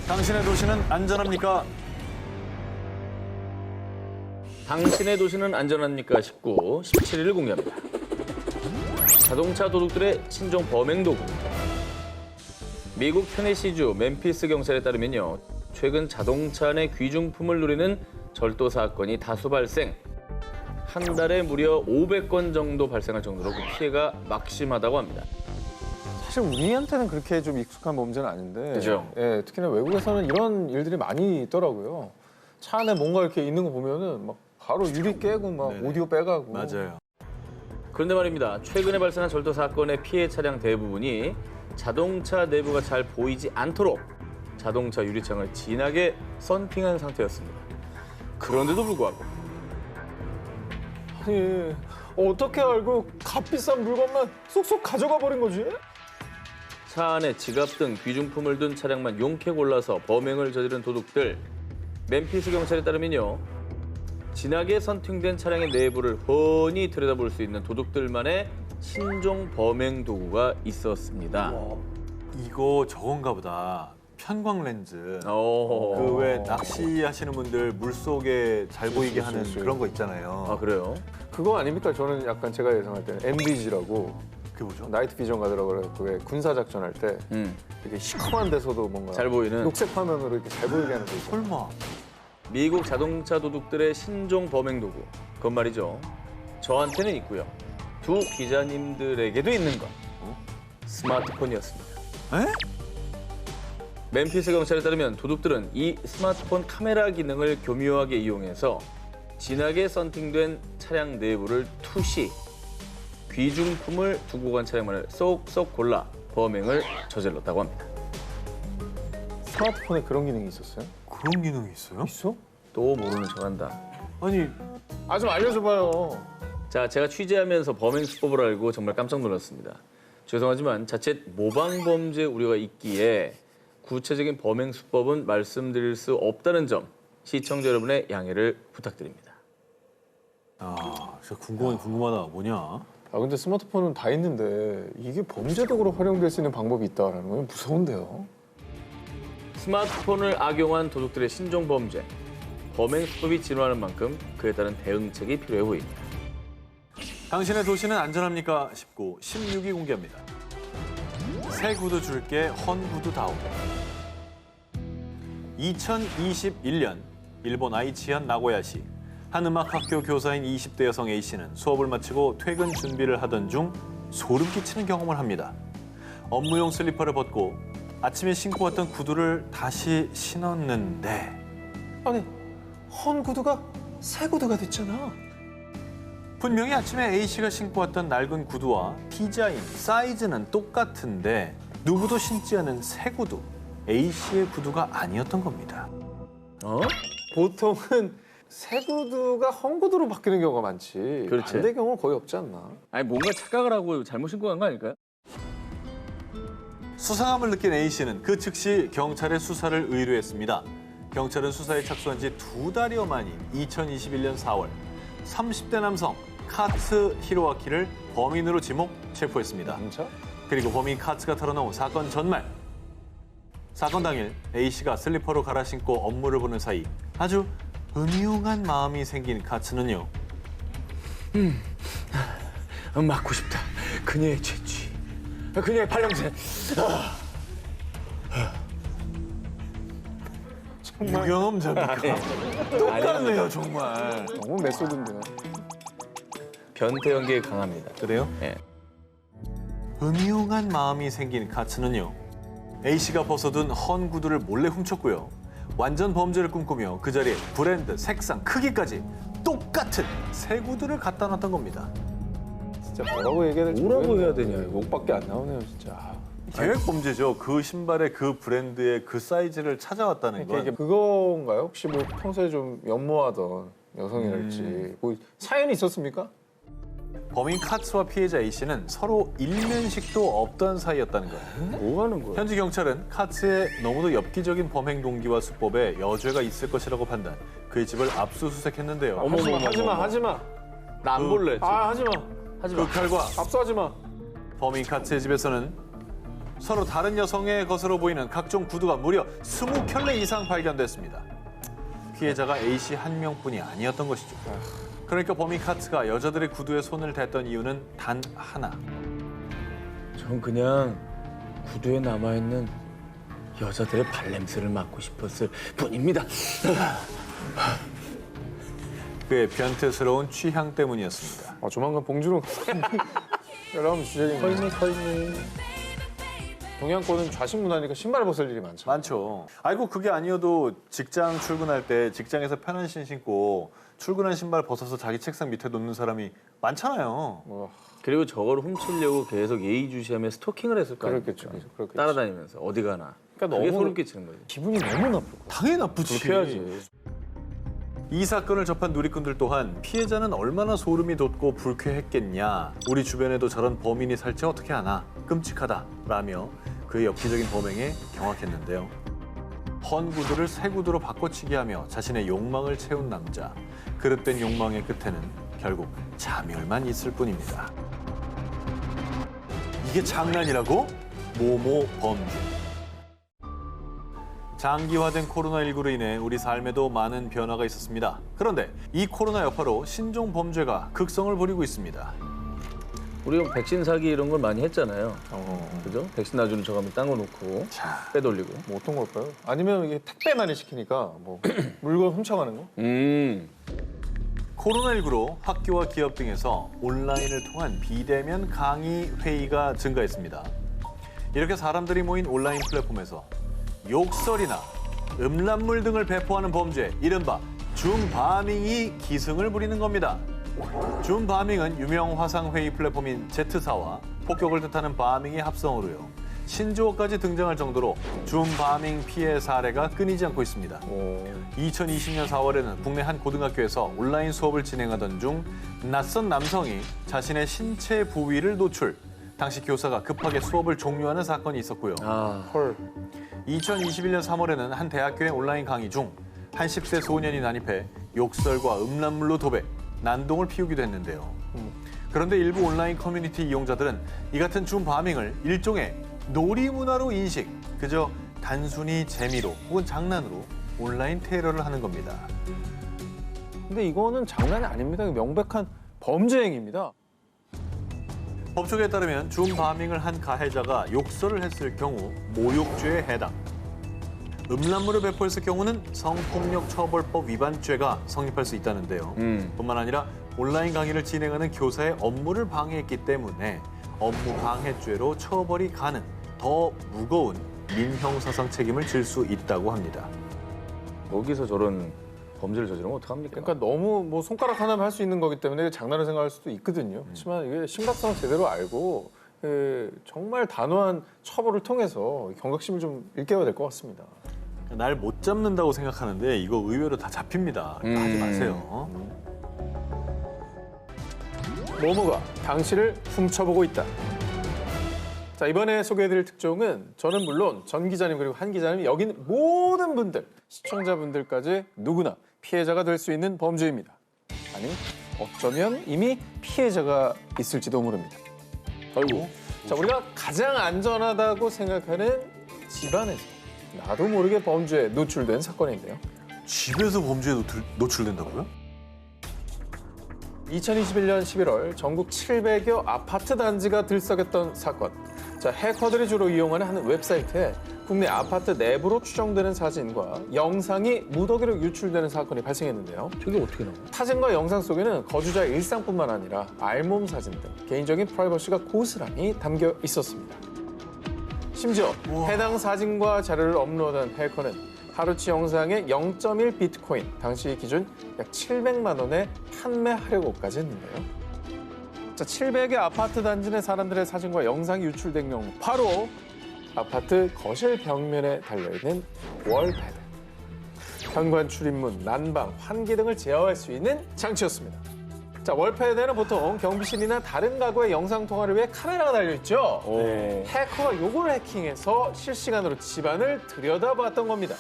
당신의 도시는 안전합니까? 당신의 도시는 안전합니까? 19, 17일을 공개합니다. 자동차 도둑들의 신종 범행 도구. 미국 테네시주 멤피스 경찰에 따르면요. 최근 자동차 내 귀중품을 노리는 절도 사건이 다수 발생. 한 달에 무려 500건 정도 발생할 정도로 그 피해가 막심하다고 합니다. 사실 우리한테는 그렇게 좀 익숙한 범죄는 아닌데, 그죠? 예, 특히나 외국에서는 이런 일들이 많이 있더라고요. 차 안에 뭔가 이렇게 있는 거 보면은 막 바로 유리 깨고 막 네네. 오디오 빼가고. 맞아요. 그런데 말입니다. 최근에 발생한 절도 사건의 피해 차량 대부분이 자동차 내부가 잘 보이지 않도록 자동차 유리창을 진하게 선팅한 상태였습니다. 그런데도 불구하고 아니, 어떻게 알고 값비싼 물건만 쏙쏙 가져가 버린 거지? 차 안에 지갑 등 귀중품을 둔 차량만 용케 골라서 범행을 저지른 도둑들. 멤피스 경찰에 따르면요. 진하게 선팅된 차량의 내부를 훤히 들여다볼 수 있는 도둑들만의 신종 범행 도구가 있었습니다. 이거 저건가 보다. 편광 렌즈. 오. 그 왜 낚시하시는 분들 물속에 잘 보이게 하는 수. 그런 거 있잖아요. 아, 그래요? 그거 아닙니까? 저는 약간 제가 예상할 때는 NVG라고 그게 뭐죠? 나이트 비전 가더라고 그래갖고 왜 군사 작전 할 때 이렇게 시커먼 데서도 뭔가 잘 보이는. 녹색 화면으로 이렇게 잘 보이게 하는 거 있죠. 설마. 미국 자동차 도둑들의 신종 범행 도구. 그건 말이죠. 저한테는 있고요. 두 기자님들에게도 있는 것. 스마트폰이었습니다. 에? 멤피스 경찰에 따르면 도둑들은 이 스마트폰 카메라 기능을 교묘하게 이용해서 진하게 선팅된 차량 내부를 투시, 귀중품을 두고 간 차량만을 쏙쏙 골라 범행을 저질렀다고 합니다. 스마트폰에 그런 기능이 있었어요? 그런 기능이 있어요? 있어? 또 모르는 척한다. 아니, 아, 좀 알려줘봐요. 자, 제가 취재하면서 범행 수법을 알고 정말 깜짝 놀랐습니다. 죄송하지만 자칫 모방 범죄 우려가 있기에 구체적인 범행 수법은 말씀드릴 수 없다는 점 시청자 여러분의 양해를 부탁드립니다. 아, 진짜 궁금하다. 뭐냐? 아, 근데 스마트폰은 다 있는데 이게 범죄 도구로 활용될 수 있는 방법이 있다는 건 무서운데요. 스마트폰을 악용한 도둑들의 신종 범죄. 범행 수법이 진화하는 만큼 그에 따른 대응책이 필요해 보입니다. 당신의 도시는 안전합니까? 19, 16위 공개합니다. 새 구두 줄게 헌 구두 다오. 2021년 일본 아이치현 나고야시 한 음악학교 교사인 20대 여성 A씨는 수업을 마치고 퇴근 준비를 하던 중 소름 끼치는 경험을 합니다. 업무용 슬리퍼를 벗고 아침에 신고 왔던 구두를 다시 신었는데 아니, 헌 구두가 새 구두가 됐잖아. 분명히 아침에 A씨가 신고 왔던 낡은 구두와 디자인, 사이즈는 똑같은데 누구도 신지 않은 새 구두, A씨의 구두가 아니었던 겁니다. 보통은 새 구두가 헌 구두로 바뀌는 경우가 많지. 그렇지. 반대 경우는 거의 없지 않나. 아니 뭔가 착각을 하고 잘못 신고 간 거 아닐까요? 수상함을 느낀 A씨는 그 즉시 경찰에 수사를 의뢰했습니다. 경찰은 수사에 착수한 지 2달여 만인 2021년 4월 30대 남성 카츠 히로아키를 범인으로 지목, 체포했습니다. 진짜? 그리고 범인 카츠가 털어놓은 사건 전말. 사건 당일 A씨가 슬리퍼로 갈아 신고 업무를 보는 사이 아주 음흉한 마음이 생긴 카츠는요. 맞고 싶다. 그녀의 재치. 그녀의 발냄새. 유경험자입니까? 똑같네요, 정말. 너무 메소드인데요. 변태 연기에 강합니다. 그래요? 예. 음흉한 마음이 생긴 카츠는요. A씨가 벗어둔 헌 구두를 몰래 훔쳤고요. 완전 범죄를 꿈꾸며 그 자리에 브랜드, 색상, 크기까지 똑같은 새 구두를 갖다 놨던 겁니다. 진짜 뭐라고 얘기해야 될지 뭐라고 모르겠네요. 해야 되냐, 이거. 욕밖에 안 나오네요, 진짜. 계획 범죄죠. 그 신발의 그 브랜드의 그 사이즈를 찾아왔다는 이게 건. 그건가요? 혹시 뭐 평소에 좀 연모하던 여성이랄지 뭐 사연이 있었습니까? 범인 카츠와 피해자 A씨는 서로 일면식도 없던 사이였다는 거예요. 뭐 하는 거야? 현지 경찰은 카츠의 너무도 엽기적인 범행 동기와 수법에 여죄가 있을 것이라고 판단. 그의 집을 압수수색했는데요. 어머. 하지마. 나 안 볼래. 아, 하지마. 하지 그 마. 결과 압수하지마. 범인 카츠의 집에서는 서로 다른 여성의 것으로 보이는 각종 구두가 무려 20켤레 이상 발견됐습니다. 피해자가 A씨 한 명뿐이 아니었던 것이죠. 그러니까 범인 카트가 여자들의 구두에 손을 댔던 이유는 단 하나. 전 그냥 구두에 남아있는 여자들의 발냄새를 맡고 싶었을 뿐입니다. 그의 변태스러운 취향 때문이었습니다. 조만간 봉준호 여러분 주제겠네요. 털니. 동양권은 좌식 문화니까 신발 벗을 일이 많죠. 많죠. 아이고 그게 아니어도 직장 출근할 때 직장에서 편한 신고 출근한 신발 벗어서 자기 책상 밑에 놓는 사람이 많잖아요. 그리고 저걸 훔치려고 계속 예의주시하며 스토킹을 했을 거 아닙니까? 그렇겠지. 따라다니면서 어디 가나. 그러니까 그게 너무 소름 끼치는 거지. 기분이 너무 나쁠 거야. 당연히 나쁘지. 그렇게 해야지. 이 사건을 접한 누리꾼들 또한 피해자는 얼마나 소름이 돋고 불쾌했겠냐. 우리 주변에도 저런 범인이 살지 어떻게 하나. 끔찍하다라며 그의 엽기적인 범행에 경악했는데요. 헌 구두를 새 구두로 바꿔치기 하며 자신의 욕망을 채운 남자. 그릇된 욕망의 끝에는 결국 자멸만 있을 뿐입니다. 이게 장난이라고? 모모 범죄. 장기화된 코로나19로 인해 우리 삶에도 많은 변화가 있었습니다. 그런데 이 코로나 여파로 신종 범죄가 극성을 부리고 있습니다. 우리가 백신 사기 이런 걸 많이 했잖아요. 그죠? 백신 놔주는 척하면 딴 거 놓고 빼돌리고. 뭐 어떤 걸까요? 아니면 이게 택배 많이 시키니까 뭐 물건 훔쳐가는 거? 코로나19로 학교와 기업 등에서 온라인을 통한 비대면 강의 회의가 증가했습니다. 이렇게 사람들이 모인 온라인 플랫폼에서 욕설이나 음란물 등을 배포하는 범죄, 이른바 줌바밍이 기승을 부리는 겁니다. 줌바밍은 유명 화상회의 플랫폼인 Z사와 폭격을 뜻하는 바밍의 합성어로요. 신조어까지 등장할 정도로 줌바밍 피해 사례가 끊이지 않고 있습니다. 2020년 4월에는 국내 한 고등학교에서 온라인 수업을 진행하던 중 낯선 남성이 자신의 신체 부위를 노출. 당시 교사가 급하게 수업을 종료하는 사건이 있었고요. 헐. 2021년 3월에는 한 대학교의 온라인 강의 중 한 10대 소년이 난입해 욕설과 음란물로 도배, 난동을 피우기도 했는데요. 그런데 일부 온라인 커뮤니티 이용자들은 이 같은 줌바밍을 일종의 놀이문화로 인식, 그저 단순히 재미로 혹은 장난으로 온라인 테러를 하는 겁니다. 근데 이거는 장난이 아닙니다. 명백한 범죄 행위입니다. 법조계에 따르면 줌바밍을 한 가해자가 욕설을 했을 경우 모욕죄에 해당. 음란물을 배포했을 경우는 성폭력처벌법 위반죄가 성립할 수 있다는데요. 뿐만 아니라 온라인 강의를 진행하는 교사의 업무를 방해했기 때문에 업무 방해죄로 처벌이 가능, 더 무거운 민형사상 책임을 질 수 있다고 합니다. 거기서 저런 범죄를 저지르면 어떡합니까? 그러니까 너무 뭐 손가락 하나면 할 수 있는 거기 때문에 장난을 생각할 수도 있거든요. 하지만 이게 심각성을 제대로 알고 정말 단호한 처벌을 통해서 경각심을 좀 일깨워야 될 것 같습니다. 날 못 잡는다고 생각하는데 이거 의외로 다 잡힙니다. 하지 마세요. 모모가 당신을 훔쳐보고 있다. 자, 이번에 소개해드릴 특종은 저는 물론 전 기자님 그리고 한 기자님 여기 있는 모든 분들, 시청자분들까지 누구나 피해자가 될 수 있는 범죄입니다. 아니, 어쩌면 이미 피해자가 있을지도 모릅니다. 아이고. 자, 우리가 가장 안전하다고 생각하는 집안에서 나도 모르게 범죄에 노출된 사건인데요. 집에서 범죄에 노출된다고요? 2021년 11월 전국 700여 아파트 단지가 들썩였던 사건. 자, 해커들이 주로 이용하는 한 웹사이트에 국내 아파트 내부로 추정되는 사진과 영상이 무더기로 유출되는 사건이 발생했는데요. 저게 어떻게 나와? 사진과 영상 속에는 거주자의 일상뿐만 아니라 알몸 사진 등 개인적인 프라이버시가 고스란히 담겨 있었습니다. 심지어 해당 사진과 자료를 업로드한 해커는 하루치 영상에 0.1 비트코인, 당시 기준 약 700만 원에 판매하려고까지 했는데요. 자, 700의 아파트 단지 내 사람들의 사진과 영상이 유출된 경우 바로 아파트 거실 벽면에 달려있는 월패드. 현관 출입문, 난방, 환기 등을 제어할 수 있는 장치였습니다. 자, 월패드에는 보통 경비실이나 다른 가구의 영상 통화를 위해 카메라가 달려있죠. 해커가 요걸 해킹해서 실시간으로 집안을 들여다봤던 겁니다.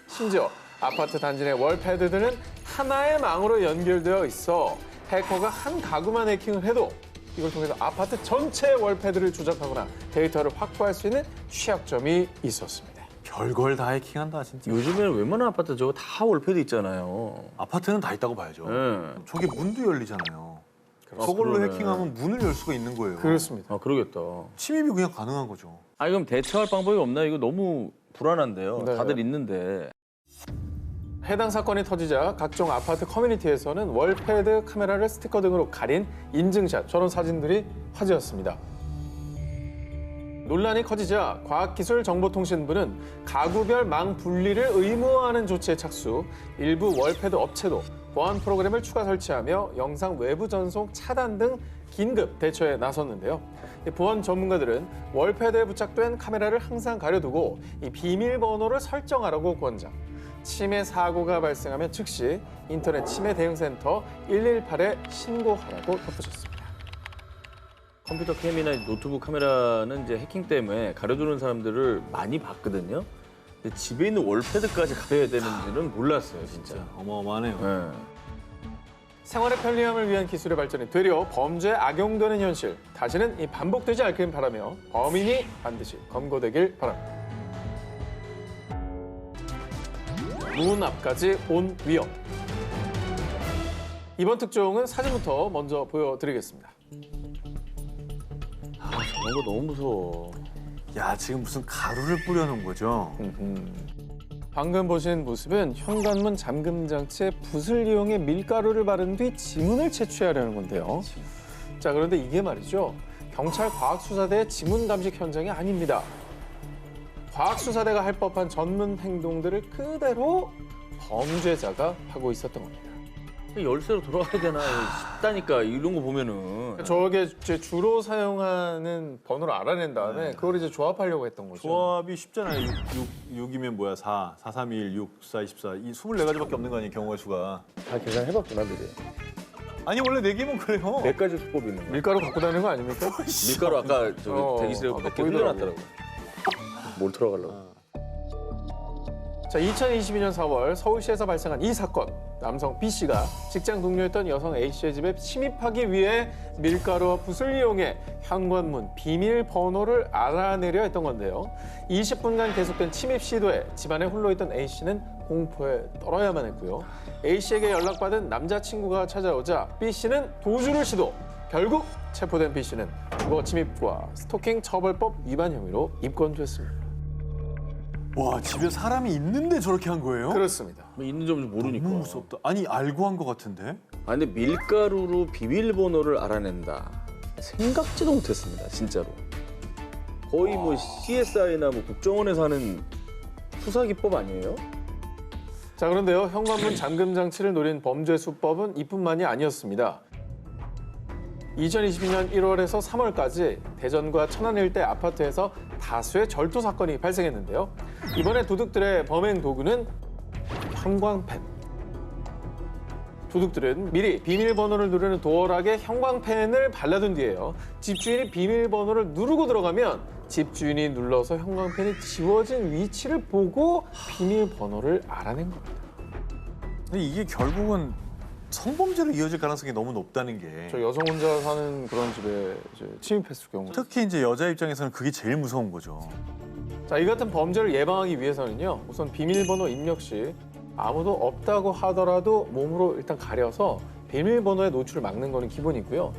심지어 아파트 단지 내 월패드들은 하나의 망으로 연결되어 있어 해커가 한 가구만 해킹을 해도 이걸 통해서 아파트 전체 월패드를 조작하거나 데이터를 확보할 수 있는 취약점이 있었습니다. 별걸 다 해킹한다 진짜. 요즘에는 웬만한 아파트 저거 다 월패드 있잖아요. 아파트는 다 있다고 봐야죠. 네. 저게 문도 열리잖아요. 그렇죠. 저걸로 그러네. 해킹하면 문을 열 수가 있는 거예요. 그렇습니다. 아, 그러겠다. 침입이 그냥 가능한 거죠. 아니, 그럼 대처할 방법이 없나요? 이거 너무 불안한데요. 네. 다들 있는데. 해당 사건이 터지자 각종 아파트 커뮤니티에서는 월패드 카메라를 스티커 등으로 가린 인증샷, 저런 사진들이 화제였습니다. 논란이 커지자 과학기술정보통신부는 가구별 망 분리를 의무화하는 조치에 착수, 일부 월패드 업체도 보안 프로그램을 추가 설치하며 영상 외부 전송 차단 등 긴급 대처에 나섰는데요. 이 보안 전문가들은 월패드에 부착된 카메라를 항상 가려두고 이 비밀번호를 설정하라고 권장. 침해 사고가 발생하면 즉시 인터넷 침해 대응센터 118에 신고하라고 덧붙였습니다. 컴퓨터 캠이나 노트북 카메라는 이제 해킹 때문에 가려두는 사람들을 많이 봤거든요. 근데 집에 있는 월패드까지 가려야 되는지는 몰랐어요, 진짜. 어마어마하네요. 네. 생활의 편리함을 위한 기술의 발전이 되려 범죄에 악용되는 현실, 다시는 이 반복되지 않길 바라며 범인이 반드시 검거되길 바랍니다. 문 앞까지 온 위험. 이번 특종은 사진부터 먼저 보여드리겠습니다. 아, 저런 거 너무 무서워. 야, 지금 무슨 가루를 뿌려놓은 거죠? 방금 보신 모습은 현관문 잠금 장치에 붓을 이용해 밀가루를 바른 뒤 지문을 채취하려는 건데요. 자, 그런데 이게 말이죠. 경찰 과학수사대의 지문 감식 현장이 아닙니다. 과학수사대가 할 법한 전문 행동들을 그대로 범죄자가 하고 있었던 겁니다. 열쇠로 돌아가야 되나 싶다니까, 이런 거 보면은. 저게 이제 주로 사용하는 번호를 알아낸 다음에 그걸 이제 조합하려고 했던 거죠. 조합이 쉽잖아요. 6이면 뭐야? 4, 4, 3, 1, 6, 4, 24. 이 24가지밖에 없는 거 아니에요, 경우의 수가. 다 계산해봤구나, 미리. 아니, 원래 4개면 그래요. 100가지 수법이 있는 거야. 밀가루 갖고 다니는 거 아닙니까? 밀가루 아까 저기 대기실에 아까 100개 보이더라고. 흘려놨더라고. 뭘 들어가려고. 자, 2022년 4월 서울시에서 발생한 이 사건. 남성 B 씨가 직장 동료였던 여성 A 씨의 집에 침입하기 위해 밀가루와 붓을 이용해 현관문 비밀번호를 알아내려 했던 건데요. 20분간 계속된 침입 시도에 집안에 홀로 있던 A 씨는 공포에 떨어야만 했고요. A 씨에게 연락받은 남자친구가 찾아오자 B 씨는 도주를 시도. 결국 체포된 B 씨는 주거 침입과 스토킹 처벌법 위반 혐의로 입건됐습니다. 와, 집에 사람이 있는데 저렇게 한 거예요? 그렇습니다. 뭐 있는 점도 모르니까. 너무 무섭다. 아니, 알고 한 거 같은데? 아, 근데 밀가루로 비밀번호를 알아낸다. 생각지도 못했습니다, 진짜로. 거의 뭐 CSI나 뭐 국정원에서 하는 수사 기법 아니에요? 자, 그런데요. 현관문 잠금 장치를 노린 범죄 수법은 이뿐만이 아니었습니다. 2022년 1월에서 3월까지 대전과 천안 일대 아파트에서 다수의 절도 사건이 발생했는데요. 이번에 도둑들의 범행 도구는 형광펜. 도둑들은 미리 비밀번호를 누르는 도어락에 형광펜을 발라둔 뒤에요. 집주인이 비밀번호를 누르고 들어가면 집주인이 눌러서 형광펜이 지워진 위치를 보고 비밀번호를 알아낸 겁니다. 근데 이게 결국은 성범죄로 이어질 가능성이 너무 높다는 게. 저 여성 혼자 사는 그런 집에 이제 침입했을 경우. 특히 이제 여자 입장에서는 그게 제일 무서운 거죠. 자, 이 같은 범죄를 예방하기 위해서는요. 우선 비밀번호 입력 시 아무도 없다고 하더라도 몸으로 일단 가려서 비밀번호의 노출을 막는 거는 기본이고요.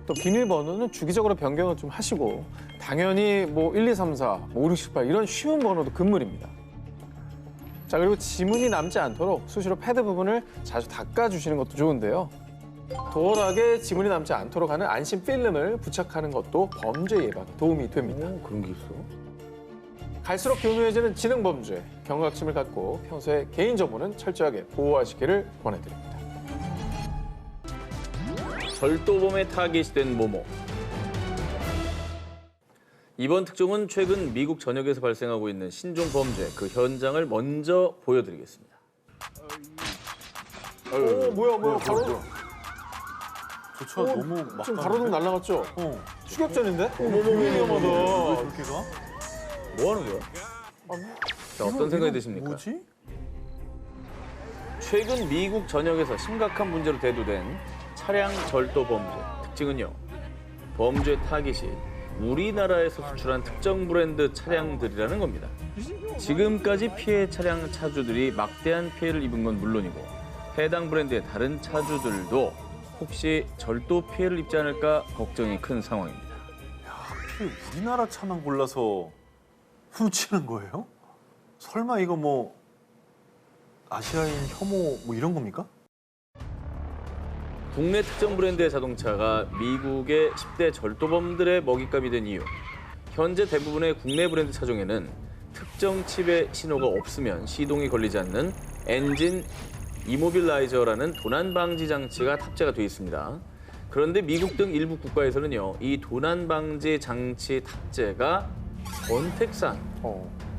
또 비밀번호는 주기적으로 변경을 좀 하시고 당연히 뭐 1, 2, 3, 4, 5, 6, 7, 8 이런 쉬운 번호도 금물입니다. 자, 그리고 지문이 남지 않도록 수시로 패드 부분을 자주 닦아주시는 것도 좋은데요. 도어락에 지문이 남지 않도록 하는 안심 필름을 부착하는 것도 범죄 예방에 도움이 됩니다. 오, 그런 게 있어? 갈수록 교묘해지는 지능범죄, 경각심을 갖고 평소에 개인정보는 철저하게 보호하시기를 권해드립니다. 절도범의 타깃이 된 모모. 이번 특종은 최근 미국 전역에서 발생하고 있는 신종 범죄 그 현장을 먼저 보여드리겠습니다. 오, 뭐야, 가로등. 저차 너무 막. 지금 가로등 날라갔죠? 추격전인데? 위험하다. 왜 저렇게 가? 뭐 하는 거야? 자, 어떤 생각이 드십니까? 뭐지? 최근 미국 전역에서 심각한 문제로 대두된 차량 절도 범죄. 특징은요. 범죄 타깃이 우리나라에서 수출한 특정 브랜드 차량들이라는 겁니다. 지금까지 피해 차량 차주들이 막대한 피해를 입은 건 물론이고 해당 브랜드의 다른 차주들도 혹시 절도 피해를 입지 않을까 걱정이 큰 상황입니다. 하필 우리나라 차만 골라서 훔치는 거예요? 설마 이거 뭐 아시아인 혐오 뭐 이런 겁니까? 국내 특정 브랜드의 자동차가 미국의 10대 절도범들의 먹잇감이 된 이유. 현재 대부분의 국내 브랜드 차종에는 특정 칩의 신호가 없으면 시동이 걸리지 않는 엔진 이모빌라이저라는 도난 방지 장치가 탑재가 되어 있습니다. 그런데 미국 등 일부 국가에서는요, 이 도난 방지 장치 탑재가 선택사항.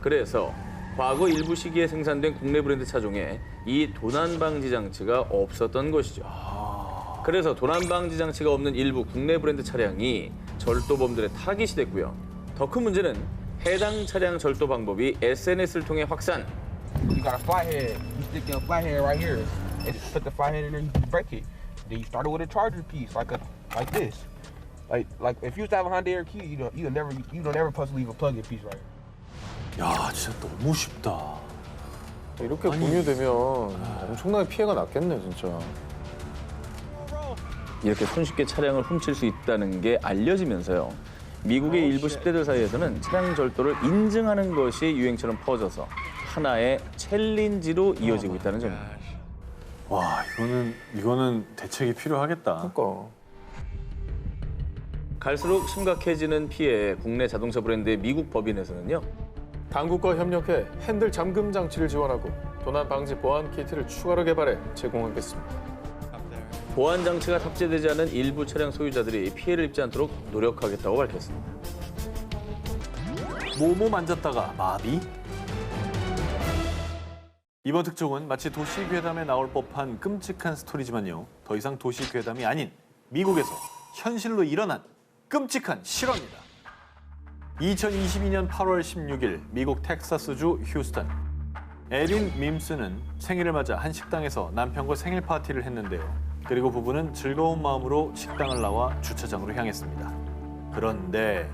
그래서 과거 일부 시기에 생산된 국내 브랜드 차종에 이 도난 방지 장치가 없었던 것이죠. 그래서 도난 방지 장치가 없는 일부 국내 브랜드 차량이 절도범들의 타깃이 됐고요. 더 큰 문제는 해당 차량 절도 방법이 SNS를 통해 확산. You got a flathead. You stick your flathead right here, and put the flathead in there. You break it. Then you start it with a charger piece, like this. Like if you used to have a Honda Air Q, you don't ever supposed to leave a plug-in piece right here. 야, 진짜 너무 쉽다. 이렇게 공유되면 엄청나게 피해가 났겠네, 진짜. 이렇게 손쉽게 차량을 훔칠 수 있다는 게 알려지면서요. 미국의 일부 10대들 사이에서는 차량 절도를 인증하는 것이 유행처럼 퍼져서 하나의 챌린지로 이어지고 있다는 점입니다. 와, 이거는 대책이 필요하겠다. 그러니까. 갈수록 심각해지는 피해에 국내 자동차 브랜드의 미국 법인에서는요. 당국과 협력해 핸들 잠금 장치를 지원하고 도난 방지 보안 키트를 추가로 개발해 제공하겠습니다. 보안 장치가 탑재되지 않은 일부 차량 소유자들이 피해를 입지 않도록 노력하겠다고 밝혔습니다. 뭐뭐 만졌다가 마비? 이번 특종은 마치 도시괴담에 나올 법한 끔찍한 스토리지만요. 더 이상 도시괴담이 아닌 미국에서 현실로 일어난 끔찍한 실화입니다. 2022년 8월 16일 미국 텍사스주 휴스턴. 에린 밈스는 생일을 맞아 한 식당에서 남편과 생일 파티를 했는데요. 그리고 부부는 즐거운 마음으로 식당을 나와 주차장으로 향했습니다. 그런데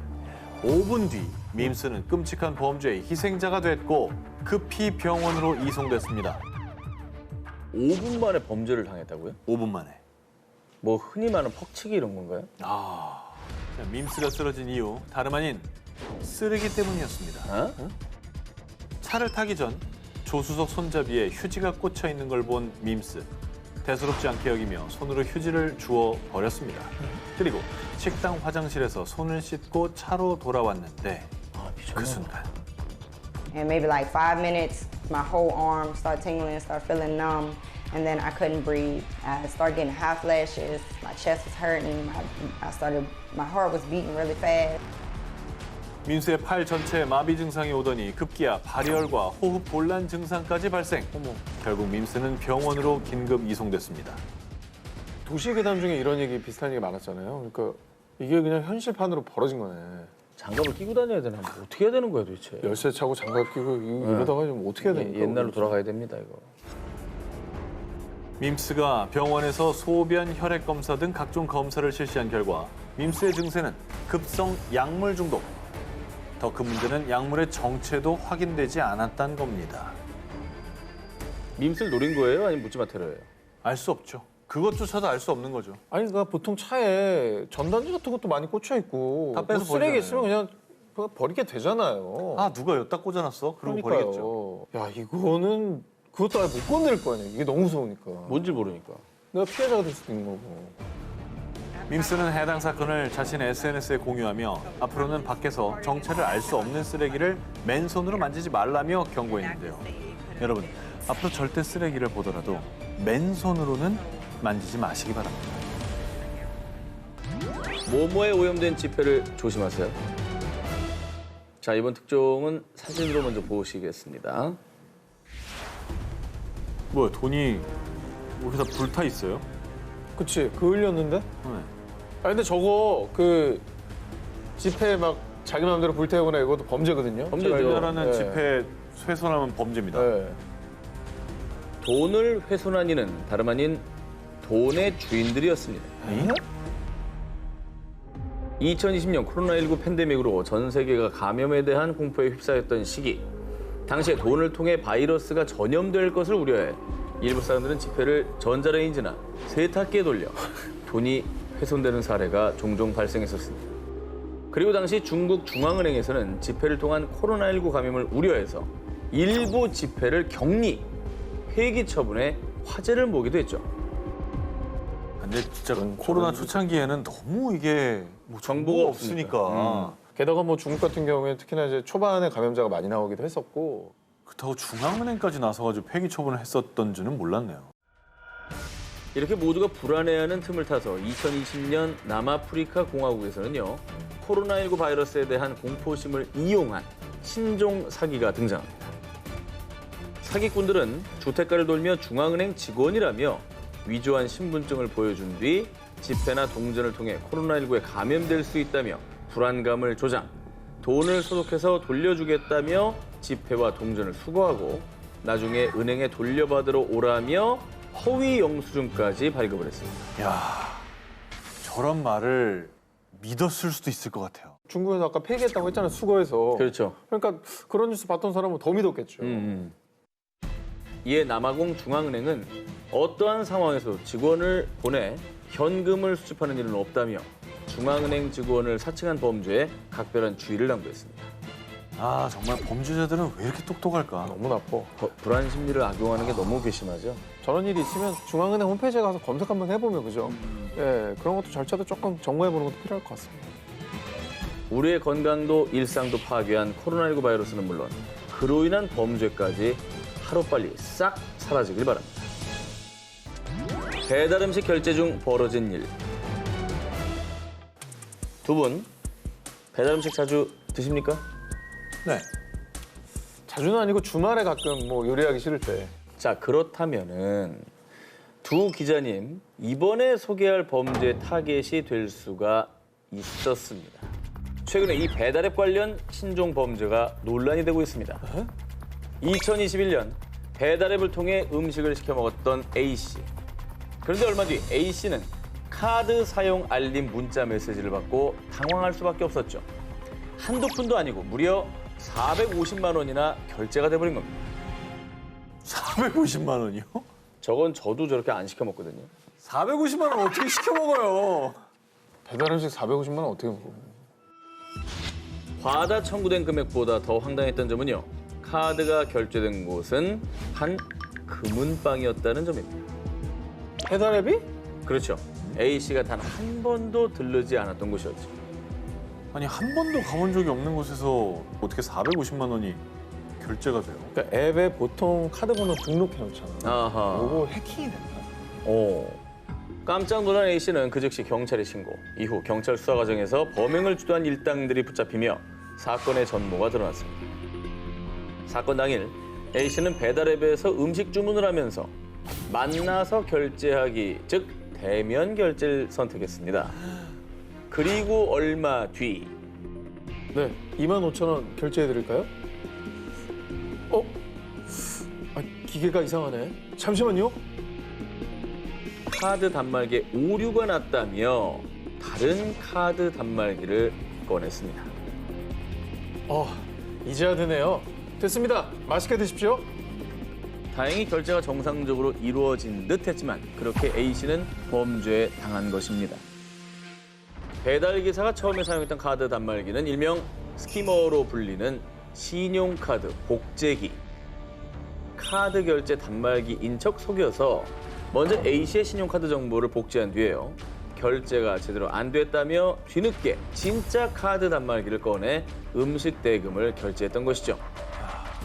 5분 뒤 밈스는 끔찍한 범죄의 희생자가 됐고 급히 병원으로 이송됐습니다. 5분 만에 범죄를 당했다고요? 5분 만에. 뭐 흔히 말하는 퍽치기 이런 건가요? 자, 밈스가 쓰러진 이유 다름 아닌 쓰레기 때문이었습니다. 어? 차를 타기 전 조수석 손잡이에 휴지가 꽂혀 있는 걸 본 밈스. 대수롭지 않게 여기며 손으로 휴지를 주워 버렸습니다. 그리고 식당 화장실에서 손을 씻고 차로 돌아왔는데 그 순간 And maybe like 5 minutes, my whole arm started tingling, started feeling numb, and then I couldn't breathe. I started getting hot flashes, my chest was hurting, my heart was beating really fast. 민수의 팔 전체에 마비 증상이 오더니 급기야 발열과 호흡 곤란 증상까지 발생. 결국 민수는 병원으로 긴급 이송됐습니다. 도시괴담 중에 이런 얘기 비슷한 얘기 많았잖아요. 그러니까 이게 그냥 현실판으로 벌어진 거네. 장갑을 끼고 다녀야 되나? 뭐 어떻게 해야 되는 거야 도대체? 열쇠 차고 장갑 끼고 이러다가 좀 어떻게 해야 됩니까? 옛날로 돌아가야 됩니다 이거. 밈스가 병원에서 소변, 혈액 검사 등 각종 검사를 실시한 결과 밈스의 증세는 급성 약물 중독. 더 큰 문제는 약물의 정체도 확인되지 않았다는 겁니다. 밈스를 노린 거예요? 아니면 묻지마 테러예요? 알 수 없죠. 그것조차도 알 수 없는 거죠. 아니 그러니까 보통 차에 전단지 같은 것도 많이 꽂혀 있고 다 빼서 뭐 쓰레기 버리잖아요. 있으면 그냥 버리게 되잖아요. 아, 누가 여기다 꽂아놨어? 그러고 버리겠죠. 야 이거는 그것도 아예 못 건드릴 거 아니야. 이게 너무 무서우니까. 뭔지 모르니까. 내가 피해자가 될 수도 있는 거고. 밈스는 해당 사건을 자신의 SNS에 공유하며 앞으로는 밖에서 정체를 알 수 없는 쓰레기를 맨손으로 만지지 말라며 경고했는데요. 여러분, 앞으로 절대 쓰레기를 보더라도 맨손으로는 만지지 마시기 바랍니다. 모모에 오염된 지폐를 조심하세요. 자, 이번 특종은 사진으로 먼저 보시겠습니다. 뭐야, 돈이 여기다 불타 있어요? 그치, 그 흘렸는데? 네. 아 근데 저거 그 지폐 막 자기 마음대로 불태우거나 이것도 범죄거든요. 범죄죠. 우리나라는 네. 지폐 훼손하면 범죄입니다. 네. 돈을 훼손한 이는 다름 아닌 돈의 주인들이었습니다. 2020년 코로나19 팬데믹으로 전 세계가 감염에 대한 공포에 휩싸였던 시기. 당시에 돈을 통해 바이러스가 전염될 것을 우려해 일부 사람들은 지폐를 전자레인지나 세탁기에 돌려 돈이 훼손되는 사례가 종종 발생했었습니다. 그리고 당시 중국 중앙은행에서는 지폐를 통한 코로나19 감염을 우려해서 일부 지폐를 격리, 폐기 처분에 화제를 모으기도 했죠. 근데 진짜 코로나 초창기에는 너무 이게 뭐 정보가 없으니까. 게다가 뭐 중국 같은 경우에 특히나 이제 초반에 감염자가 많이 나오기도 했었고 그렇다고 중앙은행까지 나서가지고 폐기 처분을 했었던 줄은 몰랐네요. 이렇게 모두가 불안해하는 틈을 타서 2020년 남아프리카 공화국에서는요. 코로나19 바이러스에 대한 공포심을 이용한 신종 사기가 등장합니다. 사기꾼들은 주택가를 돌며 중앙은행 직원이라며 위조한 신분증을 보여준 뒤 지폐나 동전을 통해 코로나19에 감염될 수 있다며 불안감을 조장, 돈을 소독해서 돌려주겠다며 지폐와 동전을 수거하고 나중에 은행에 돌려받으러 오라며 허위 영수증까지 발급을 했습니다. 야, 저런 말을 믿었을 수도 있을 것 같아요. 중국에서 아까 폐기했다고 했잖아요. 수거해서. 그렇죠. 그러니까 그런 뉴스 봤던 사람은 더 믿었겠죠. 이에 남아공 중앙은행은 어떠한 상황에서도 직원을 보내 현금을 수집하는 일은 없다며 중앙은행 직원을 사칭한 범죄에 각별한 주의를 당부했습니다. 아, 정말 범죄자들은 왜 이렇게 똑똑할까? 너무 나빠. 불안 심리를 악용하는 게 너무 괘씸하죠. 저런 일이 있으면 중앙은행 홈페이지에 가서 검색 한번 해보면 그죠? 예, 그런 것도 절차도 조금 점검해보는 것도 필요할 것 같습니다. 우리의 건강도 일상도 파괴한 코로나19 바이러스는 물론 그로 인한 범죄까지 하루빨리 싹 사라지길 바랍니다. 배달 음식 결제 중 벌어진 일. 두 분 배달 음식 자주 드십니까? 네. 자주는 아니고 주말에 가끔 뭐 요리하기 싫을 때. 자, 그렇다면은 두 기자님 이번에 소개할 범죄 타겟이 될 수가 있었습니다. 최근에 이 배달앱 관련 신종 범죄가 논란이 되고 있습니다. 2021년 배달앱을 통해 음식을 시켜 먹었던 A씨. 그런데 얼마 뒤 A씨는 카드 사용 알림 문자 메시지를 받고 당황할 수밖에 없었죠. 한두 푼도 아니고 무려 450만 원이나 결제가 돼버린 겁니다. 450만 원이요? 저건 저도 저렇게 안 시켜 먹거든요. 450만 원 어떻게 시켜 먹어요? 배달 음식 450만 원 어떻게 먹어? 과다 청구된 금액보다 더 황당했던 점은요. 카드가 결제된 곳은 한 금은방이었다는 점입니다. 배달앱이? 그렇죠. A씨가 단 한 번도 들르지 않았던 곳이었죠. 아니, 한 번도 가본 적이 없는 곳에서 어떻게 450만 원이 결제가 돼요? 그러니까 앱에 보통 카드 번호 등록해 놓잖아. 아하. 요거 해킹이 됐나? 오. 깜짝 놀란 A씨는 그 즉시 경찰에 신고. 이후 경찰 수사 과정에서 범행을 주도한 일당들이 붙잡히며 사건의 전모가 드러났습니다. 사건 당일 A씨는 배달앱에서 음식 주문을 하면서 만나서 결제하기, 즉 대면 결제를 선택했습니다. 그리고 얼마 뒤 네, 25,000원 결제해드릴까요? 아, 기계가 이상하네. 잠시만요. 카드 단말기에 오류가 났다며 다른 카드 단말기를 꺼냈습니다. 이제야 되네요. 됐습니다. 맛있게 드십시오. 다행히 결제가 정상적으로 이루어진 듯 했지만 그렇게 A씨는 범죄에 당한 것입니다. 배달기사가 처음에 사용했던 카드 단말기는 일명 스키머로 불리는 신용카드 복제기. 카드 결제 단말기인 척 속여서 먼저 A씨의 신용카드 정보를 복제한 뒤에요. 결제가 제대로 안 됐다며 뒤늦게 진짜 카드 단말기를 꺼내 음식 대금을 결제했던 것이죠.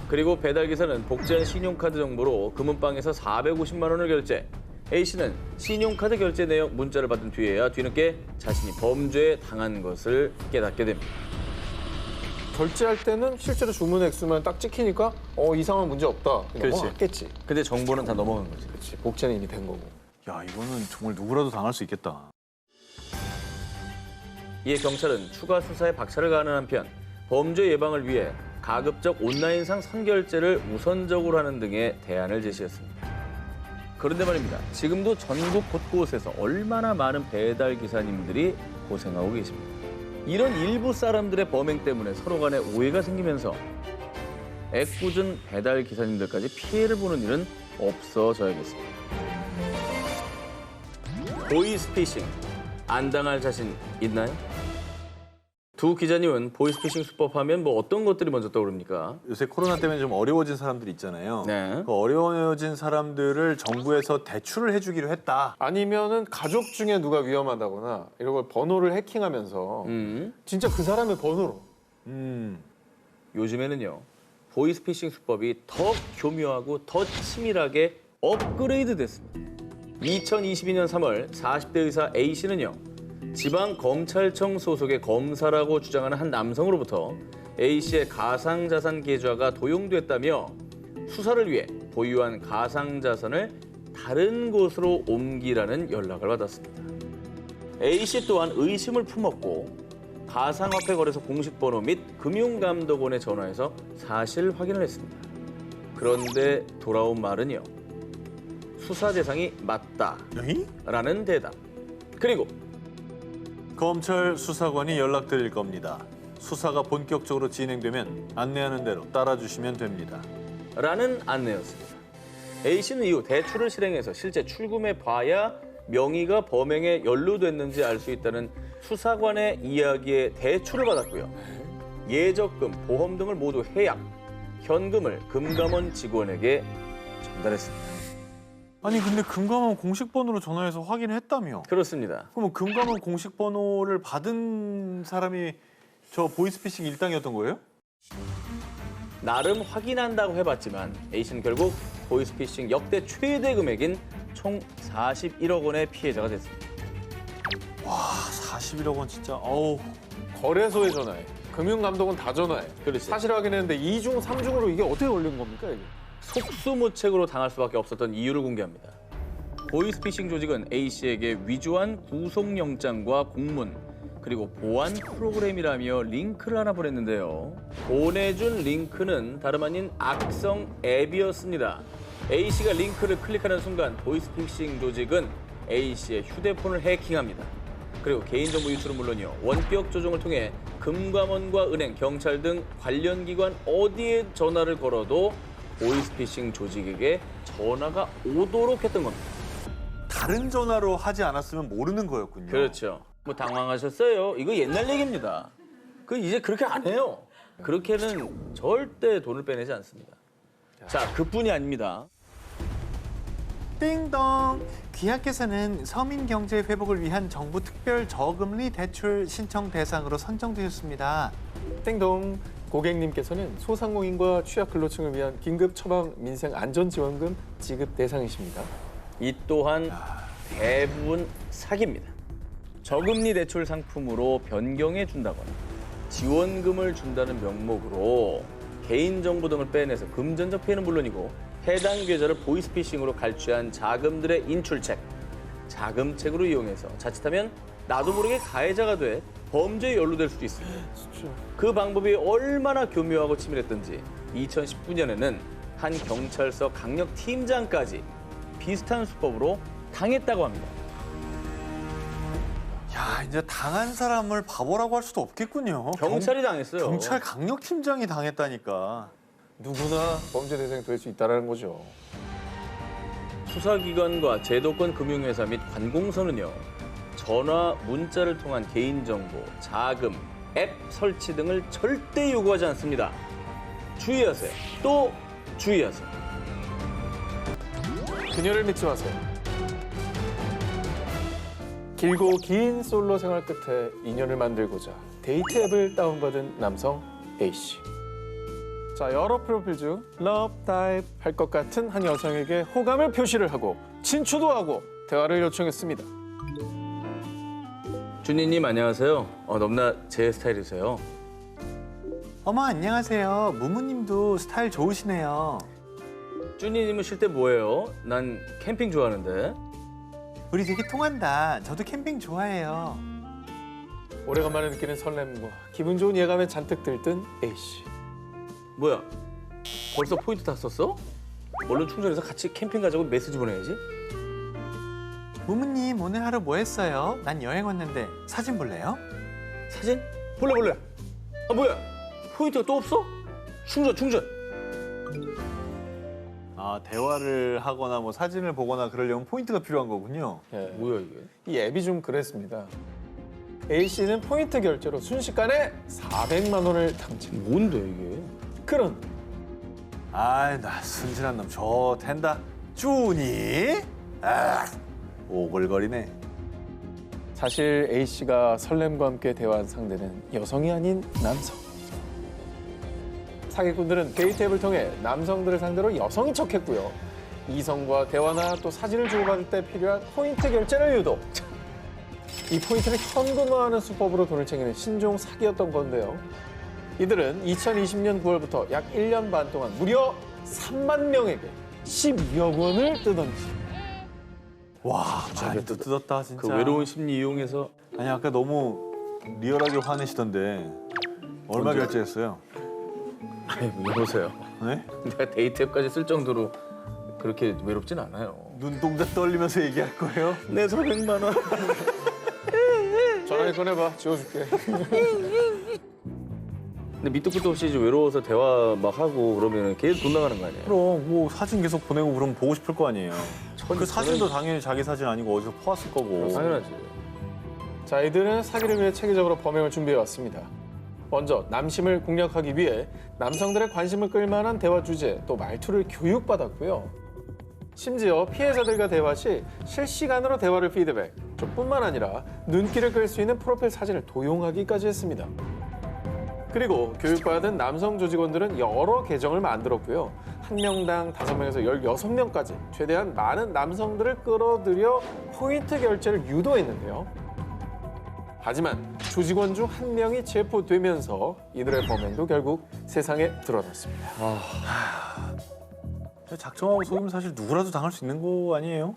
그리고 배달기사는 복제한 신용카드 정보로 금은방에서 450만 원을 결제. A씨는 신용카드 결제 내역 문자를 받은 뒤에야 뒤늦게 자신이 범죄에 당한 것을 깨닫게 됩니다. 결제할 때는 실제로 주문 액수만 딱 찍히니까 이상한 문제 없다. 넘어갔겠지. 근데 정보는 다 넘어간 거지. 그렇지. 복제는 이미 된 거고. 야, 이거는 정말 누구라도 당할 수 있겠다. 이에 경찰은 추가 수사에 박차를 가하는 한편 범죄 예방을 위해 가급적 온라인상 선결제를 우선적으로 하는 등의 대안을 제시했습니다. 그런데 말입니다. 지금도 전국 곳곳에서 얼마나 많은 배달 기사님들이 고생하고 계십니다. 이런 일부 사람들의 범행 때문에 서로 간에 오해가 생기면서 애꿎은 배달 기사님들까지 피해를 보는 일은 없어져야겠습니다. 보이스피싱 안 당할 자신 있나요? 두 기자님은 보이스피싱 수법하면 뭐 어떤 것들이 먼저 떠오릅니까? 요새 코로나 때문에 좀 어려워진 사람들 있잖아요. 네. 그 어려워진 사람들을 정부에서 대출을 해주기로 했다. 아니면은 가족 중에 누가 위험하다거나 이런 걸 번호를 해킹하면서 진짜 그 사람의 번호로 요즘에는요. 보이스피싱 수법이 더 교묘하고 더 치밀하게 업그레이드 됐습니다. 2022년 3월 40대 의사 A씨는요. 지방검찰청 소속의 검사라고 주장하는 한 남성으로부터 A씨의 가상자산 계좌가 도용됐다며 수사를 위해 보유한 가상자산을 다른 곳으로 옮기라는 연락을 받았습니다. A씨 또한 의심을 품었고 가상화폐 거래소 공식 번호 및 금융감독원에 전화해서 사실 확인을 했습니다. 그런데 돌아온 말은요. 수사 대상이 맞다라는 대답. 그리고 검찰 수사관이 연락드릴 겁니다. 수사가 본격적으로 진행되면 안내하는 대로 따라주시면 됩니다. 라는 안내였습니다. A씨는 이후 대출을 실행해서 실제 출금해 봐야 명의가 범행에 연루됐는지 알 수 있다는 수사관의 이야기에 대출을 받았고요. 예적금, 보험 등을 모두 해약, 현금을 금감원 직원에게 전달했습니다. 아니 근데 금감원 공식 번호로 전화해서 확인했다며? 그렇습니다. 그럼 금감원 공식 번호를 받은 사람이 저 보이스피싱 일당이었던 거예요? 나름 확인한다고 해봤지만 A씨는 결국 보이스피싱 역대 최대 금액인 총 41억 원의 피해자가 됐습니다. 와 41억 원 진짜 어우. 거래소에 전화해. 금융감독원 다 전화해. 그렇지. 사실 확인했는데 2중, 3중으로 이게 어떻게 걸린 겁니까? 이게? 속수무책으로 당할 수밖에 없었던 이유를 공개합니다. 보이스피싱 조직은 A씨에게 위조한 구속영장과 공문, 그리고 보안 프로그램이라며 링크를 하나 보냈는데요. 보내준 링크는 다름 아닌 악성 앱이었습니다. A씨가 링크를 클릭하는 순간 보이스피싱 조직은 A씨의 휴대폰을 해킹합니다. 그리고 개인정보 유출은 물론이요. 원격 조종을 통해 금감원과 은행, 경찰 등 관련 기관 어디에 전화를 걸어도 보이스피싱 조직에게 전화가 오도록 했던 겁니다. 다른 전화로 하지 않았으면 모르는 거였군요. 그렇죠. 뭐 당황하셨어요? 이거 옛날 얘기입니다. 그 이제 그렇게 안 해요. 그렇게는 절대 돈을 빼내지 않습니다. 자, 그뿐이 아닙니다. 띵동. 귀하께서는 서민 경제 회복을 위한 정부 특별 저금리 대출 신청 대상으로 선정되셨습니다. 땡동. 고객님께서는 소상공인과 취약근로층을 위한 긴급 처방 민생 안전지원금 지급 대상이십니다. 이 또한 대부분 사기입니다. 저금리 대출 상품으로 변경해 준다거나 지원금을 준다는 명목으로 개인정보 등을 빼내서 금전적 피해는 물론이고 해당 계좌를 보이스피싱으로 갈취한 자금들의 인출책, 자금책으로 이용해서 자칫하면 나도 모르게 가해자가 돼 범죄에 연루될 수도 있습니다. 그 방법이 얼마나 교묘하고 치밀했던지 2019년에는 한 경찰서 강력팀장까지 비슷한 수법으로 당했다고 합니다. 야 이제 당한 사람을 바보라고 할 수도 없겠군요. 경찰이 당했어요. 경찰 강력팀장이 당했다니까. 누구나 범죄 대상이 될 수 있다는 거죠. 수사기관과 제도권 금융회사 및 관공서는요. 전화, 문자를 통한 개인정보, 자금, 앱 설치 등을 절대 요구하지 않습니다. 주의하세요. 또 주의하세요. 그녀를 믿지 마세요. 길고 긴 솔로 생활 끝에 인연을 만들고자 데이트 앱을 다운받은 남성 A씨. 자, 여러 프로필 중 러브 타입 할 것 같은 한 여성에게 호감을 표시를 하고 친추도 하고 대화를 요청했습니다. 준이님 안녕하세요. 너무나 제 스타일이세요. 어머 안녕하세요. 무무님도 스타일 좋으시네요. 준이님은 쉴 때 뭐해요? 난 캠핑 좋아하는데. 우리 되게 통한다. 저도 캠핑 좋아해요. 오래간만에 느끼는 설렘과 기분 좋은 예감에 잔뜩 들뜬 A씨. 뭐야? 벌써 포인트 다 썼어? 얼른 충전해서 같이 캠핑 가자고 메시지 보내야지. 무무님 오늘 하루 뭐 했어요? 난 여행 왔는데 사진 볼래요? 사진? 볼래. 아, 뭐야? 포인트가 또 없어? 충전. 아, 대화를 하거나 뭐 사진을 보거나 그러려면 포인트가 필요한 거군요. 예. 뭐야, 이게? 이 앱이 좀 그랬습니다. A씨는 포인트 결제로 순식간에 400만 원을 당첨. 뭔데, 이게? 그런 아이, 나 순진한 놈 저 텐다. 쭈니? 아, 오글거리네. 사실 A씨가 설렘과 함께 대화한 상대는 여성이 아닌 남성. 사기꾼들은 데이트 앱을 통해 남성들을 상대로 여성인 척했고요. 이성과 대화나 또 사진을 주고받을 때 필요한 포인트 결제를 유도. 이 포인트를 현금화하는 수법으로 돈을 챙기는 신종 사기였던 건데요. 이들은 2020년 9월부터 약 1년 반 동안 무려 3만 명에게 12억 원을 뜯었지. 와, 많이 또 뜯었다 진짜. 그 외로운 심리 이용해서 아니 아까 너무 리얼하게 화내시던데 얼마 언제? 결제했어요? 아니, 여보세요. 네? 내가 데이트 앱까지 쓸 정도로 그렇게 외롭진 않아요. 눈동자 떨리면서 얘기할 거예요? 내 400만 원. 전화기 꺼내봐. 지워줄게. 근데 밑도 끝도 없이 이제 외로워서 대화 막 하고 그러면 계속 돈 나가는 거 아니에요? 그럼 뭐 사진 계속 보내고 그러면 보고 싶을 거 아니에요. 그 사진도 당연히 자기 사진 아니고 어디서 퍼왔을 거고. 당연하지. 자, 이들은 사기를 위해 체계적으로 범행을 준비해왔습니다. 먼저 남심을 공략하기 위해 남성들의 관심을 끌만한 대화 주제 또 말투를 교육받았고요. 심지어 피해자들과 대화 시 실시간으로 대화를 피드백, 저뿐만 아니라 눈길을 끌 수 있는 프로필 사진을 도용하기까지 했습니다. 그리고 교육받은 남성 조직원들은 여러 계정을 만들었고요. 한 명당 5명에서 16명까지 최대한 많은 남성들을 끌어들여 포인트 결제를 유도했는데요. 하지만 조직원 중 한 명이 체포되면서 이들의 범행도 결국 세상에 드러났습니다. 작정하고 속이면 사실 누구라도 당할 수 있는 거 아니에요?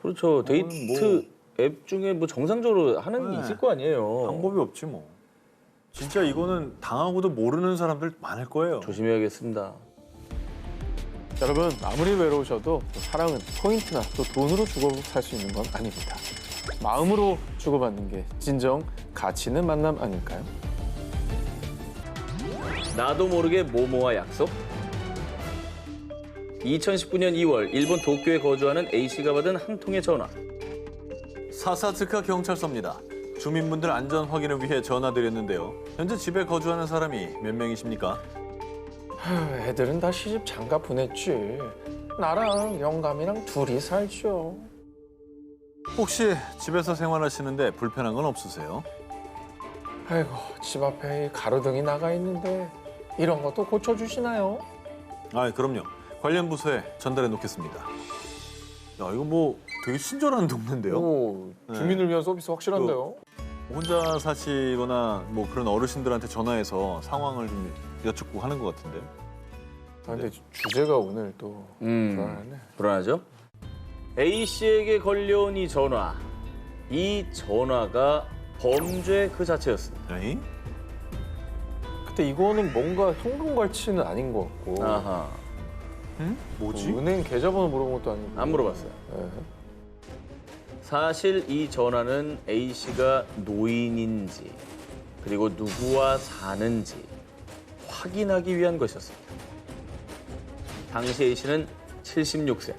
그렇죠. 데이트 앱 중에 뭐 정상적으로 하는 게 네. 있을 거 아니에요. 방법이 없지 뭐. 진짜 이거는 당하고도 모르는 사람들 많을 거예요. 조심해야겠습니다. 여러분, 아무리 외로우셔도 사랑은 포인트나 또 돈으로 주고 살 수 있는 건 아닙니다. 마음으로 주고받는 게 진정 가치 있는 만남 아닐까요? 나도 모르게 모모와 약속? 2019년 2월 일본 도쿄에 거주하는 A씨가 받은 한 통의 전화. 사사츠카 경찰서입니다. 주민분들 안전 확인을 위해 전화드렸는데요. 현재 집에 거주하는 사람이 몇 명이십니까? 애들은 다 시집 장가 보냈지. 나랑 영감이랑 둘이 살죠. 혹시 집에서 생활하시는데 불편한 건 없으세요? 아이고, 집 앞에 가로등이 나가 있는데 이런 것도 고쳐주시나요? 아, 그럼요. 관련 부서에 전달해 놓겠습니다. 야, 이거 뭐 되게 친절한 동네인데요? 오, 주민을 위한 서비스 확실한데요? 혼자 사시거나 뭐 그런 어르신들한테 전화해서 상황을 좀 여쭙고 하는 것 같은데요? 아, 근데 주제가 오늘 또 불안하네. 불안하죠? A씨에게 걸려온 이 전화. 이 전화가 범죄 그 자체였습니다. 에이? 근데 이거는 뭔가 현금 갈취는 아닌 것 같고. 아하. 응? 뭐지? 은행 계좌번호 물어본 것도 아니고. 안 물어봤어요. 네. 사실 이 전화는 A씨가 노인인지 그리고 누구와 사는지 확인하기 위한 것이었습니다. 당시 A씨는 76세,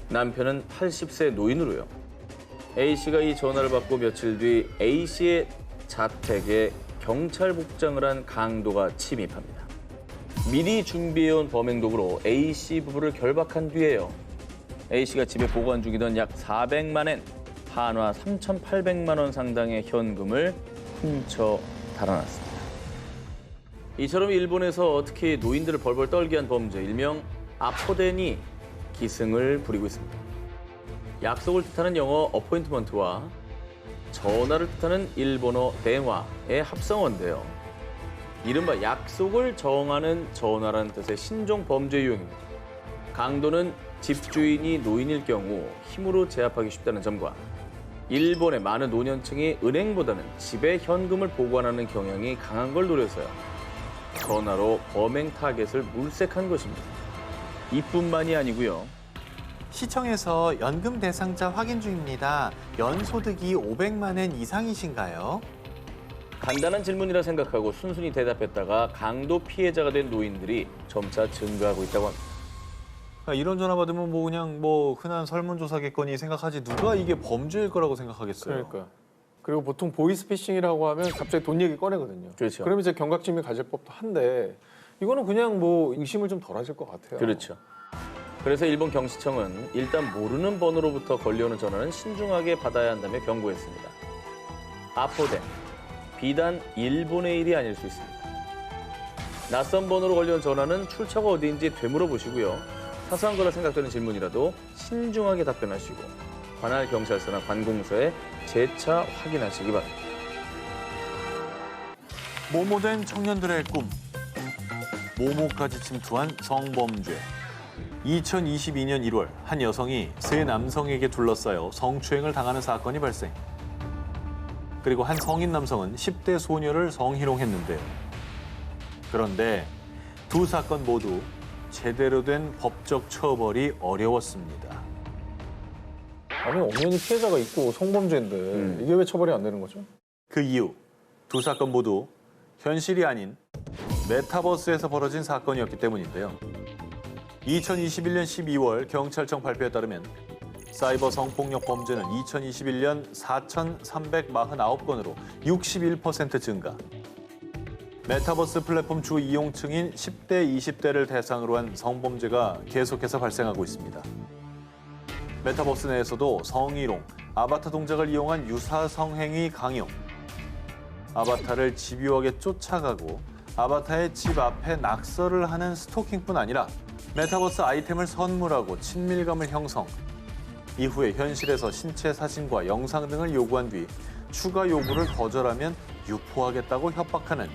남편은 80세 노인으로요. A씨가 이 전화를 받고 며칠 뒤 A씨의 자택에 경찰 복장을 한 강도가 침입합니다. 미리 준비해온 범행 도구로 A씨 부부를 결박한 뒤에요. A씨가 집에 보관 중이던 약 400만 엔, 한화 3,800만 원 상당의 현금을 훔쳐 달아났습니다. 이처럼 일본에서 특히 노인들을 벌벌 떨게 한 범죄, 일명 아포덴이 기승을 부리고 있습니다. 약속을 뜻하는 영어 어포인트먼트와 전화를 뜻하는 일본어 대화의 합성어인데요. 이른바 약속을 정하는 전화라는 뜻의 신종 범죄 유형입니다. 강도는 집주인이 노인일 경우 힘으로 제압하기 쉽다는 점과 일본의 많은 노년층이 은행보다는 집에 현금을 보관하는 경향이 강한 걸 노려서요. 전화로 범행 타겟을 물색한 것입니다. 이뿐만이 아니고요. 시청에서 연금 대상자 확인 중입니다. 연소득이 500만 엔 이상이신가요? 간단한 질문이라 생각하고 순순히 대답했다가 강도 피해자가 된 노인들이 점차 증가하고 있다고 합니다. 그러니까 이런 전화 받으면 뭐 그냥 뭐 흔한 설문조사겠거니 생각하지 누가 이게 범죄일 거라고 생각하겠어요. 그러니까. 그리고 보통 보이스피싱이라고 하면 갑자기 돈 얘기 꺼내거든요. 그렇죠. 그러면 이제 경각심이 가질 법도 한데 이거는 그냥 뭐 의심을 좀 덜하실 것 같아요. 그렇죠. 그래서 일본 경시청은 일단 모르는 번호로부터 걸려오는 전화는 신중하게 받아야 한다며 경고했습니다. 아포덴, 비단 일본의 일이 아닐 수 있습니다. 낯선 번호로 걸려온 전화는 출처가 어디인지 되물어보시고요. 사소한 거라 생각되는 질문이라도 신중하게 답변하시고 관할 경찰서나 관공서에 재차 확인하시기 바랍니다. 모모된 청년들의 꿈. 모모까지 침투한 성범죄. 2022년 1월 한 여성이 세 남성에게 둘러싸여 성추행을 당하는 사건이 발생. 그리고 한 성인 남성은 10대 소녀를 성희롱했는데요. 그런데 두 사건 모두 제대로 된 법적 처벌이 어려웠습니다. 아니 엄연히 피해자가 있고 성범죄인데 이게 왜 처벌이 안 되는 거죠? 그 이유, 두 사건 모두 현실이 아닌 메타버스에서 벌어진 사건이었기 때문인데요. 2021년 12월 경찰청 발표에 따르면 사이버 성폭력 범죄는 2021년 4,349건으로 61% 증가. 메타버스 플랫폼 주 이용층인 10대, 20대를 대상으로 한 성범죄가 계속해서 발생하고 있습니다. 메타버스 내에서도 성희롱, 아바타 동작을 이용한 유사 성행위 강요, 아바타를 집요하게 쫓아가고 아바타의 집 앞에 낙서를 하는 스토킹뿐 아니라 메타버스 아이템을 선물하고 친밀감을 형성, 이후에 현실에서 신체 사진과 영상 등을 요구한 뒤 추가 요구를 거절하면 유포하겠다고 협박하는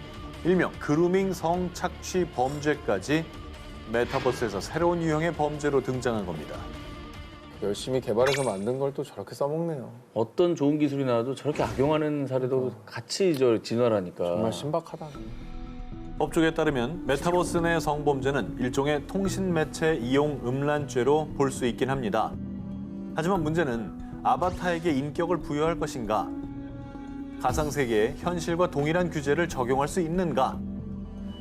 일명 그루밍 성착취 범죄까지 메타버스에서 새로운 유형의 범죄로 등장한 겁니다. 열심히 개발해서 만든 걸 또 저렇게 써먹네요. 어떤 좋은 기술이 나와도 저렇게 악용하는 사례도 같이 진화하니까. 정말 신박하다. 법조계에 따르면 메타버스 내 성범죄는 일종의 통신매체 이용 음란죄로 볼 수 있긴 합니다. 하지만 문제는 아바타에게 인격을 부여할 것인가? 가상세계에 현실과 동일한 규제를 적용할 수 있는가?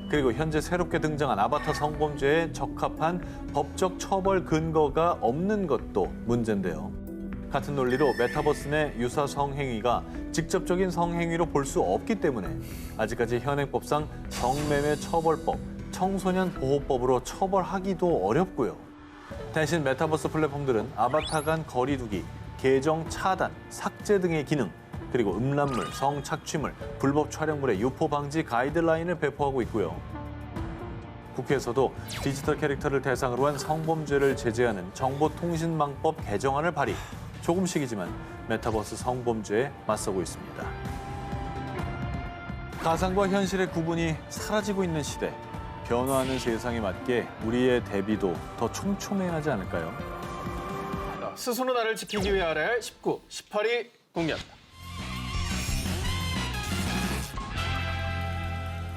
그리고 현재 새롭게 등장한 아바타 성범죄에 적합한 법적 처벌 근거가 없는 것도 문제인데요. 같은 논리로 메타버스 내 유사 성행위가 직접적인 성행위로 볼 수 없기 때문에 아직까지 현행법상 성매매 처벌법, 청소년 보호법으로 처벌하기도 어렵고요. 대신 메타버스 플랫폼들은 아바타 간 거리두기, 계정 차단, 삭제 등의 기능, 그리고 음란물, 성착취물, 불법 촬영물의 유포 방지 가이드라인을 배포하고 있고요. 국회에서도 디지털 캐릭터를 대상으로 한 성범죄를 제재하는 정보통신망법 개정안을 발의. 조금씩이지만 메타버스 성범죄에 맞서고 있습니다. 가상과 현실의 구분이 사라지고 있는 시대. 변화하는 세상에 맞게 우리의 대비도 더 촘촘해야 하지 않을까요? 스스로 나를 지키기 위해 알아야 할 19, 18위 공개합니다.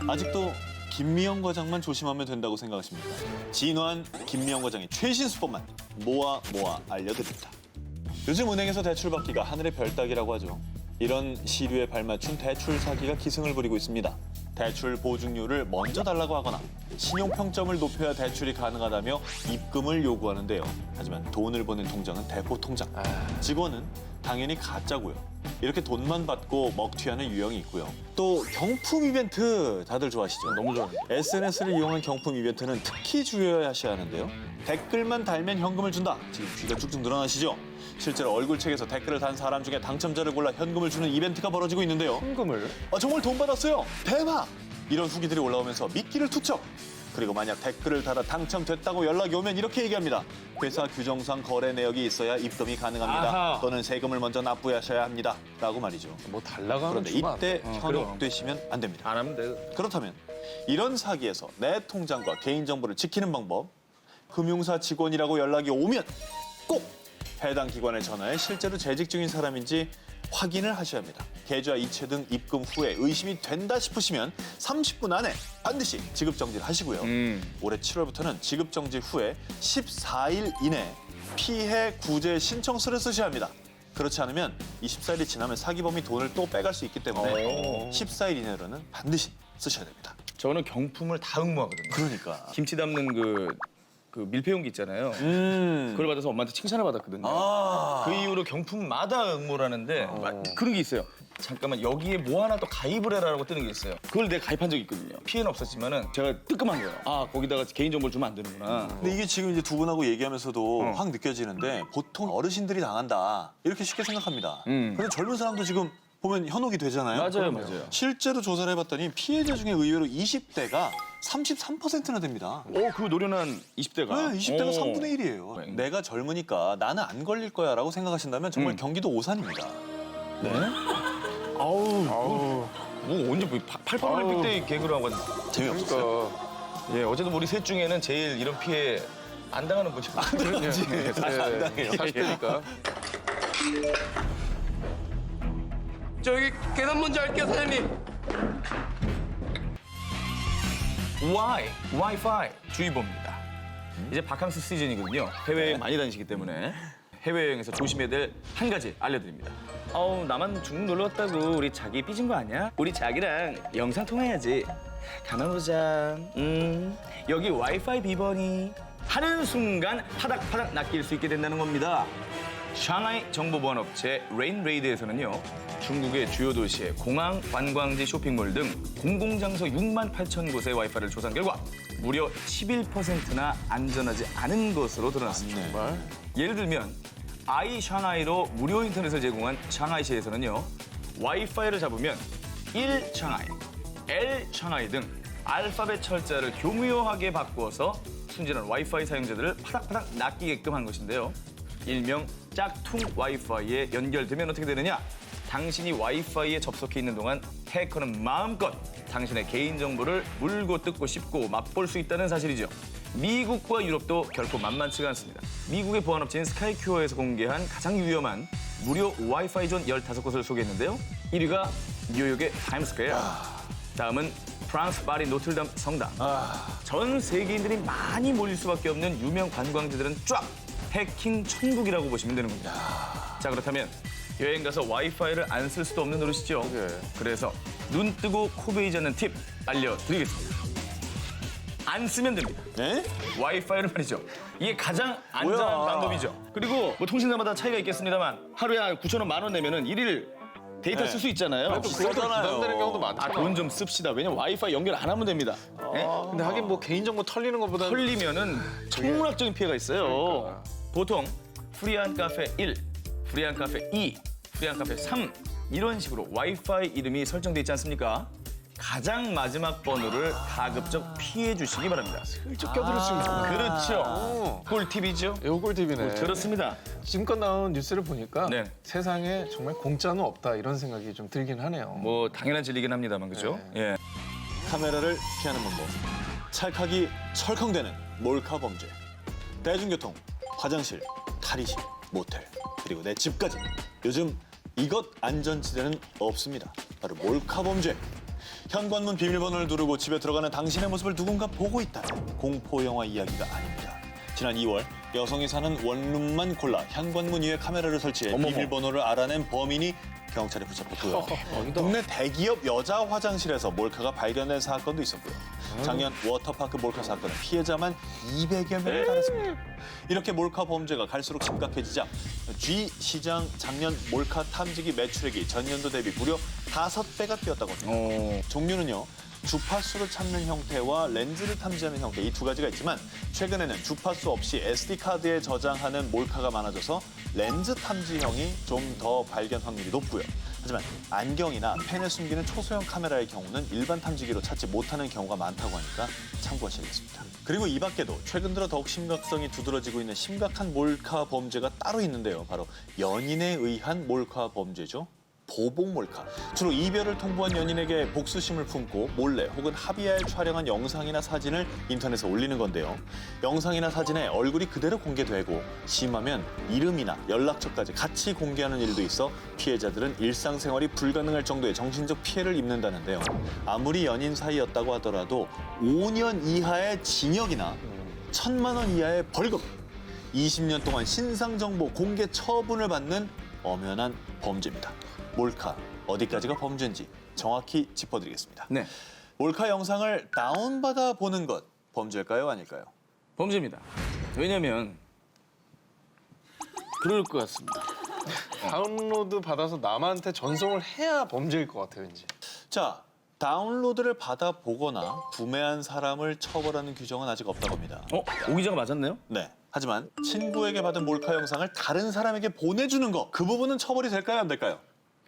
아직도 김미영 과장만 조심하면 된다고 생각하십니까? 진화한 김미영 과장의 최신 수법만 모아 알려드립니다. 요즘 은행에서 대출 받기가 하늘의 별 따기라고 하죠. 이런 시류에 발맞춘 대출 사기가 기승을 부리고 있습니다. 대출 보증료를 먼저 달라고 하거나 신용평점을 높여야 대출이 가능하다며 입금을 요구하는데요. 하지만 돈을 보낸 통장은 대포 통장. 직원은 당연히 가짜고요. 이렇게 돈만 받고 먹튀하는 유형이 있고요. 또 경품 이벤트 다들 좋아하시죠? 너무 좋아요. SNS를 이용한 경품 이벤트는 특히 주의하셔야 하는데요. 댓글만 달면 현금을 준다. 지금 귀가 쭉쭉 늘어나시죠? 실제로 얼굴책에서 댓글을 단 사람 중에 당첨자를 골라 현금을 주는 이벤트가 벌어지고 있는데요. 현금을? 정말 돈 받았어요. 대박! 이런 후기들이 올라오면서 미끼를 투척. 그리고 만약 댓글을 달아 당첨됐다고 연락이 오면 이렇게 얘기합니다. 회사 규정상 거래 내역이 있어야 입금이 가능합니다. 아하. 또는 세금을 먼저 납부하셔야 합니다. 라고 말이죠. 뭐 달라고 하면 그런데 주면 안 이때 돼. 현혹되시면 안 됩니다. 안 하면 돼. 그렇다면 이런 사기에서 내 통장과 개인정보를 지키는 방법, 금융사 직원이라고 연락이 오면 꼭 해당 기관에 전화해 실제로 재직 중인 사람인지 확인을 하셔야 합니다. 계좌 이체 등 입금 후에 의심이 된다 싶으시면 30분 안에 반드시 지급정지를 하시고요. 올해 7월부터는 지급정지 후에 14일 이내 피해 구제 신청서를 쓰셔야 합니다. 그렇지 않으면 이 14일이 지나면 사기범이 돈을 또 빼갈 수 있기 때문에 14일 이내로는 반드시 쓰셔야 됩니다. 저는 경품을 다 응모하거든요. 그러니까. 김치 담는 그 밀폐용기 있잖아요. 그걸 받아서 엄마한테 칭찬을 받았거든요. 그 이후로 경품마다 응모를 하는데 그런 게 있어요. 잠깐만 여기에 뭐 하나 또 가입을 해라라고 뜨는 게 있어요. 그걸 내가 가입한 적이 있거든요. 피해는 없었지만은 제가 뜨끔한 거예요. 아 거기다가 개인정보를 주면 안 되는구나. 근데 이게 지금 이제 두 분하고 얘기하면서도 확 느껴지는데 보통 어르신들이 당한다 이렇게 쉽게 생각합니다. 근데 젊은 사람도 지금 보면 현혹이 되잖아요. 맞아요. 실제로 조사를 해봤더니 피해자 중에 의외로 20대가 33%나 됩니다. 그 노련한 20대가. 네, 20대가 3분의 1이에요. 내가 젊으니까 나는 안 걸릴 거야라고 생각하신다면 정말 경기도 오산입니다. 네? 뭐 언제 88 올림픽 때 개그를 하고 왔는데. 재미없었어요. 예, 어쨌든 우리 셋 중에는 제일 이런 피해 안 당하는 분이 안 당하지. 사실 안 당해요. 40대니까. 저 여기 계산 먼저 할게요, 사장님. 와이파이 주의보입니다. 이제 바캉스 시즌이거든요. 해외여행 많이 다니시기 때문에 해외여행에서 조심해야 될 한 가지 알려드립니다. 나만 중국 놀러 왔다고 우리 자기 삐진 거 아니야? 우리 자기랑 영상 통화해야지. 가만 보자. 여기 와이파이 비번이 하는 순간 파닥파닥 낚일 수 있게 된다는 겁니다. 샹하이 정보보안업체 레인레이드에서는요. 중국의 주요 도시의 공항, 관광지, 쇼핑몰 등 공공장소 6만 8천 곳의 와이파이를 조사한 결과 무려 11%나 안전하지 않은 것으로 드러났습니다. 예를 들면 아이 샹하이로 무료 인터넷을 제공한 샹하이시에서는요. 와이파이를 잡으면 1 샹하이, L 샹하이 등 알파벳 철자를 교묘하게 바꾸어서 순진한 와이파이 사용자들을 파닥파닥 낚이게끔 한 것인데요. 일명 짝퉁 와이파이에 연결되면 어떻게 되느냐? 당신이 와이파이에 접속해 있는 동안 해커는 마음껏 당신의 개인정보를 물고 뜯고 씹고 맛볼 수 있다는 사실이죠. 미국과 유럽도 결코 만만치가 않습니다. 미국의 보안업체인 스카이큐어에서 공개한 가장 위험한 무료 와이파이 존 15곳을 소개했는데요. 1위가 뉴욕의 타임스퀘어, 다음은 프랑스 파리 노틀담 성당. 전 세계인들이 많이 몰릴 수밖에 없는 유명 관광지들은 쫙 해킹 천국이라고 보시면 되는 겁니다. 자, 그렇다면 여행 가서 와이파이를 안 쓸 수도 없는 노릇이죠. 그래서 눈 뜨고 코 베이지 않는 팁 알려드리겠습니다. 안 쓰면 됩니다. 네? 와이파이를 말이죠. 이게 가장 안전한 뭐야. 방법이죠. 그리고 뭐 통신사마다 차이가 있겠습니다만 하루에 한 9,000원, 10,000원 내면은 일일 데이터 쓸 수 있잖아요. 또 그것도 부담되는 경우도 많잖아. 돈 좀 씁시다. 왜냐면 와이파이 연결 안 하면 됩니다. 예? 근데 하긴 뭐 개인정보 털리는 것보다 털리면은 천문학적인 피해가 있어요. 보통 프리한 카페 1, 프리한 카페 2, 프리한 카페 3 이런 식으로 와이파이 이름이 설정돼 있지 않습니까? 가장 마지막 번호를 가급적 피해 주시기 바랍니다. 슬쩍 껴들을 수 있는. 그렇죠. 꿀팁이죠. 이거 꿀팁이네. 그렇습니다. 지금껏 나온 뉴스를 보니까 네. 세상에 정말 공짜는 없다 이런 생각이 좀 들긴 하네요. 뭐 당연한 진리긴 합니다만 그죠? 예. 카메라를 피하는 방법. 찰칵이 철컹대는 몰카 범죄. 대중교통, 화장실, 탈의실, 모텔, 그리고 내 집까지. 요즘 이것 안전지대는 없습니다. 바로 몰카 범죄. 현관문 비밀번호를 누르고 집에 들어가는 당신의 모습을 누군가 보고 있다는 공포영화 이야기가 아닙니다. 지난 2월 여성이 사는 원룸만 골라 현관문 위에 카메라를 설치해 비밀번호를 알아낸 범인이 경찰에 붙잡혔고요. 동네 대기업 여자 화장실에서 몰카가 발견된 사건도 있었고요. 작년 워터파크 몰카 사건은 피해자만 200여 명에 달했습니다. 이렇게 몰카 범죄가 갈수록 심각해지자 G 시장 작년 몰카 탐지기 매출액이 전년도 대비 무려 5배가 뛰었다고 합니다. 종류는요. 주파수를 찾는 형태와 렌즈를 탐지하는 형태 이 두 가지가 있지만 최근에는 주파수 없이 SD카드에 저장하는 몰카가 많아져서 렌즈 탐지형이 좀 더 발견 확률이 높고요. 하지만 안경이나 펜에 숨기는 초소형 카메라의 경우는 일반 탐지기로 찾지 못하는 경우가 많다고 하니까 참고하셔야겠습니다. 그리고 이 밖에도 최근 들어 더욱 심각성이 두드러지고 있는 심각한 몰카 범죄가 따로 있는데요. 바로 연인에 의한 몰카 범죄죠. 보복 몰카. 주로 이별을 통보한 연인에게 복수심을 품고 몰래 혹은 합의하에 촬영한 영상이나 사진을 인터넷에 올리는 건데요. 영상이나 사진에 얼굴이 그대로 공개되고 심하면 이름이나 연락처까지 같이 공개하는 일도 있어 피해자들은 일상생활이 불가능할 정도의 정신적 피해를 입는다는데요. 아무리 연인 사이였다고 하더라도 5년 이하의 징역이나 1,000만 원 이하의 벌금, 20년 동안 신상정보 공개 처분을 받는 엄연한 범죄입니다. 몰카, 어디까지가 범죄인지 정확히 짚어드리겠습니다. 네, 몰카 영상을 다운받아 보는 것, 범죄일까요, 아닐까요? 범죄입니다. 왜냐면 그럴 것 같습니다. 다운로드 받아서 남한테 전송을 해야 범죄일 것 같아요, 왠지. 자, 다운로드를 받아 보거나 구매한 사람을 처벌하는 규정은 아직 없다고 합니다. 오 기자가 맞았네요? 네. 하지만 친구에게 받은 몰카 영상을 다른 사람에게 보내주는 거, 그 부분은 처벌이 될까요, 안 될까요?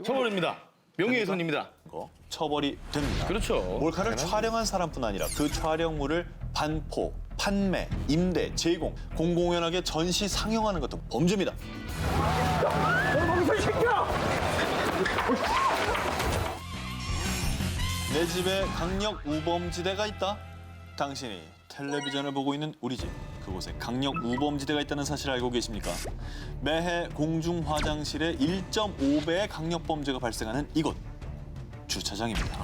처벌입니다. 명예훼손입니다. 거 처벌이 됩니다. 그렇죠. 몰카를 촬영한 사람뿐 아니라 그 촬영물을 반포, 판매, 임대, 제공, 공공연하게 전시, 상영하는 것도 범죄입니다. 내 집에 강력 우범지대가 있다? 당신이 텔레비전을 보고 있는 우리 집, 그곳에 강력 우범지대가 있다는 사실을 알고 계십니까? 매해 공중 화장실에 1.5배의 강력 범죄가 발생하는 이곳, 주차장입니다.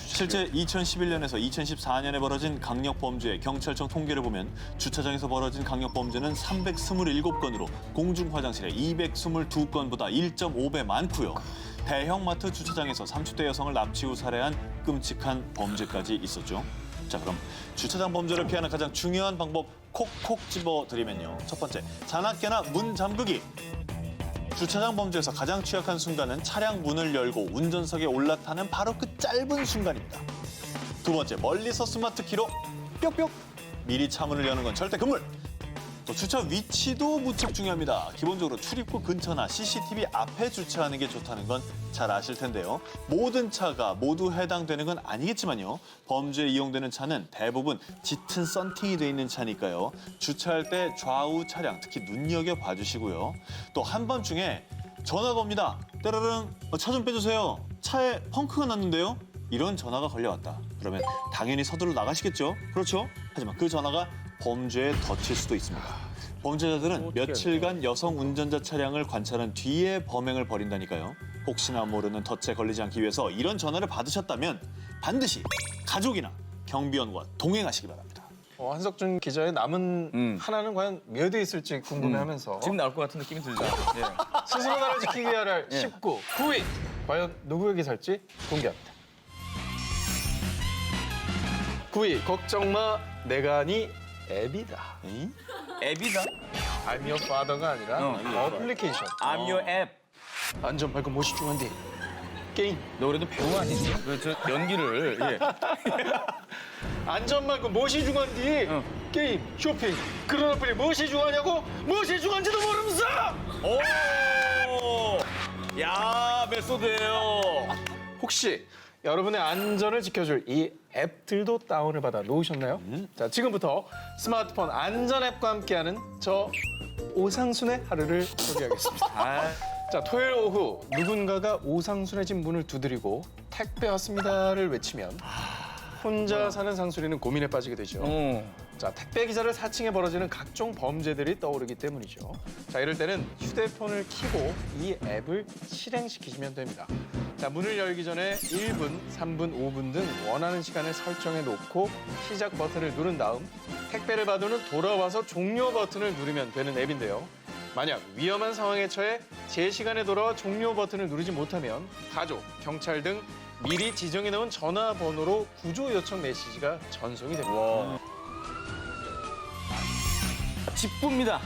실제 2011년에서 2014년에 벌어진 강력 범죄의 경찰청 통계를 보면 주차장에서 벌어진 강력 범죄는 327건으로 공중 화장실에 222건보다 1.5배 많고요. 대형 마트 주차장에서 30대 여성을 납치 후 살해한 끔찍한 범죄까지 있었죠. 자, 그럼 주차장 범죄를 피하는 가장 중요한 방법 콕콕 집어드리면요. 첫 번째, 자나깨나 문 잠그기. 주차장 범죄에서 가장 취약한 순간은 차량 문을 열고 운전석에 올라타는 바로 그 짧은 순간입니다. 두 번째, 멀리서 스마트 키로 뾱뾱. 미리 차문을 여는 건 절대 금물. 또 주차 위치도 무척 중요합니다. 기본적으로 출입구 근처나 CCTV 앞에 주차하는 게 좋다는 건 잘 아실 텐데요. 모든 차가 모두 해당되는 건 아니겠지만요. 범죄에 이용되는 차는 대부분 짙은 썬팅이 돼 있는 차니까요. 주차할 때 좌우 차량 특히 눈여겨봐 주시고요. 또 한밤중에 전화가 옵니다. 따르릉, 차 좀 빼주세요. 차에 펑크가 났는데요. 이런 전화가 걸려왔다. 그러면 당연히 서둘러 나가시겠죠? 그렇죠? 하지만 그 전화가 범죄에 덧칠 수도 있습니다. 범죄자들은 며칠간 여성 운전자 차량을 관찰한 뒤에 범행을 벌인다니까요. 혹시나 모르는 덫에 걸리지 않기 위해서 이런 전화를 받으셨다면 반드시 가족이나 경비원과 동행하시기 바랍니다. 한석준 기자의 남은 하나는 과연 몇 에 있을지 궁금해하면서 지금 나올 것 같은 느낌이 들죠. 예. 스스로 나를 지키기 위해 할 19, 9위 과연 누구에게 살지 공개합니다. 9위 걱정마 내가 네 앱이다. 에이? 앱이다. I'm your father가 아니라 어플리케이션. I'm your app. 안전 밝고 못이 중한데 게임. 너 그래도 배우 아니니? 그저 연기를 예. 안전 밝고 못이 중한데 게임, 쇼핑. 그런 어플이 무엇이 중하냐고? 무엇이 중한지도 모르면서! 오! 야, 메소드예요. 혹시 여러분의 안전을 지켜줄 이 앱들도 다운을 받아 놓으셨나요? 자, 지금부터 스마트폰 안전 앱과 함께하는 저 오상순의 하루를 소개하겠습니다. 자, 토요일 오후 누군가가 오상순의 집 문을 두드리고 택배 왔습니다를 외치면 혼자 사는 상순이는 고민에 빠지게 되죠. 자, 택배 기사를 사칭해 벌어지는 각종 범죄들이 떠오르기 때문이죠. 자, 이럴 때는 휴대폰을 켜고 이 앱을 실행시키시면 됩니다. 자, 문을 열기 전에 1분, 3분, 5분 등 원하는 시간을 설정해 놓고 시작 버튼을 누른 다음 택배를 받은 후 돌아와서 종료 버튼을 누르면 되는 앱인데요. 만약 위험한 상황에 처해 제 시간에 돌아와 종료 버튼을 누르지 못하면 가족, 경찰 등 미리 지정해 놓은 전화번호로 구조 요청 메시지가 전송이 됩니다. 집구입니다.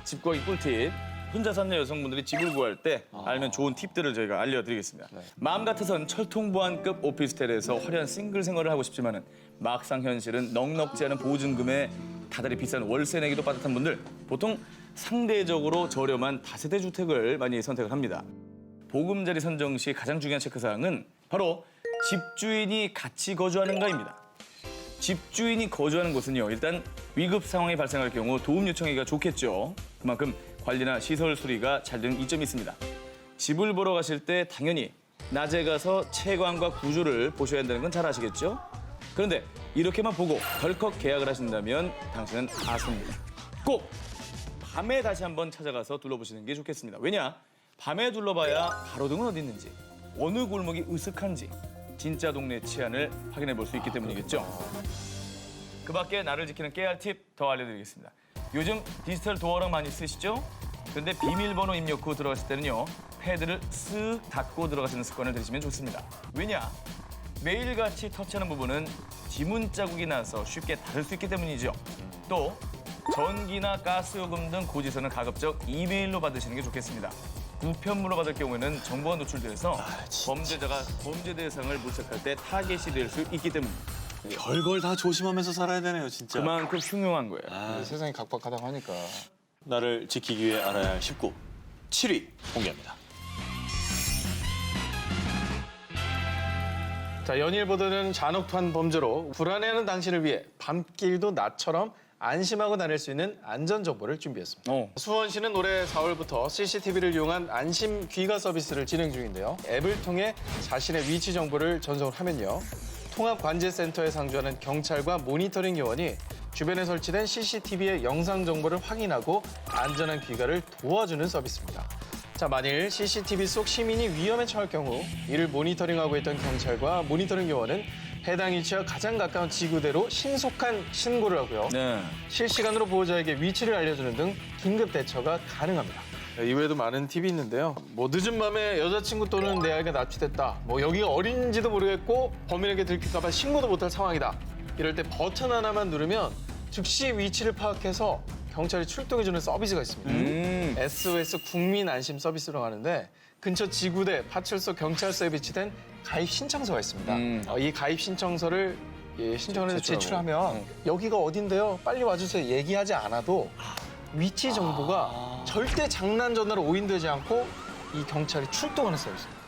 집 구하기 꿀팁. 혼자 사는 여성분들이 집을 구할 때 알면 좋은 팁들을 저희가 알려드리겠습니다. 마음 같아선 철통보안급 오피스텔에서 화려한 싱글 생활을 하고 싶지만은 막상 현실은 넉넉지 않은 보증금에 다달이 비싼 월세 내기도 빠듯한 분들 보통 상대적으로 저렴한 다세대 주택을 많이 선택을 합니다. 보금자리 선정 시 가장 중요한 체크사항은 바로 집주인이 같이 거주하는가입니다. 집주인이 거주하는 곳은요, 일단 위급 상황이 발생할 경우 도움 요청하기가 좋겠죠. 그만큼 관리나 시설 수리가 잘 되는 이점이 있습니다. 집을 보러 가실 때 당연히 낮에 가서 채광과 구조를 보셔야 한다는 건 잘 아시겠죠? 그런데 이렇게만 보고 덜컥 계약을 하신다면 당신은 아습니다. 꼭 밤에 다시 한번 찾아가서 둘러보시는 게 좋겠습니다. 왜냐? 밤에 둘러봐야 가로등은 어디 있는지, 어느 골목이 으슥한지 진짜 동네 치안을 확인해 볼 수 있기 때문이겠죠. 그 밖에 나를 지키는 깨알 팁 더 알려드리겠습니다. 요즘 디지털 도어락 많이 쓰시죠? 근데 비밀번호 입력 후 들어갔을 때는요, 패드를 쓱 닫고 들어가시는 습관을 들이시면 좋습니다. 왜냐? 매일같이 터치하는 부분은 지문 자국이 나서 쉽게 닫을 수 있기 때문이죠. 또 전기나 가스요금 등 고지서는 가급적 이메일로 받으시는 게 좋겠습니다. 우편물로 받을 경우에는 정보가 노출돼서 범죄자가 범죄 대상을 물색할 때 타겟이 될 수 있기 때문입니다. 별걸 다 조심하면서 살아야 되네요, 진짜. 그만큼 흉흉한 거예요. 세상이 각박하다고 하니까. 나를 지키기 위해 알아야 할 19. 7위 공개합니다. 자, 연일 보도되는 잔혹한 범죄로 불안해하는 당신을 위해 밤길도 나처럼 안심하고 다닐 수 있는 안전 정보를 준비했습니다. 수원시는 올해 4월부터 CCTV를 이용한 안심 귀가 서비스를 진행 중인데요. 앱을 통해 자신의 위치 정보를 전송을 하면요. 통합관제센터에 상주하는 경찰과 모니터링 요원이 주변에 설치된 CCTV의 영상 정보를 확인하고 안전한 귀가를 도와주는 서비스입니다. 자, 만일 CCTV 속 시민이 위험에 처할 경우 이를 모니터링하고 있던 경찰과 모니터링 요원은 해당 위치와 가장 가까운 지구대로 신속한 신고를 하고요. 네. 실시간으로 보호자에게 위치를 알려주는 등 긴급 대처가 가능합니다. 이외에도 많은 팁이 있는데요. 뭐 늦은 밤에 여자친구 또는 내 아이가 납치됐다. 뭐 여기가 어딘지도 모르겠고 범인에게 들킬까 봐 신고도 못할 상황이다. 이럴 때 버튼 하나만 누르면 즉시 위치를 파악해서 경찰이 출동해주는 서비스가 있습니다. SOS 국민 안심 서비스라고 하는데 근처 지구대, 파출소, 경찰서에 비치된 가입 신청서가 있습니다. 이 가입 신청서를 신청을 해서 제출하면 여기가 어딘데요? 빨리 와주세요. 얘기하지 않아도 위치 정보가 절대 장난 전화로 오인되지 않고 이 경찰이 출동하는 서비스입니다.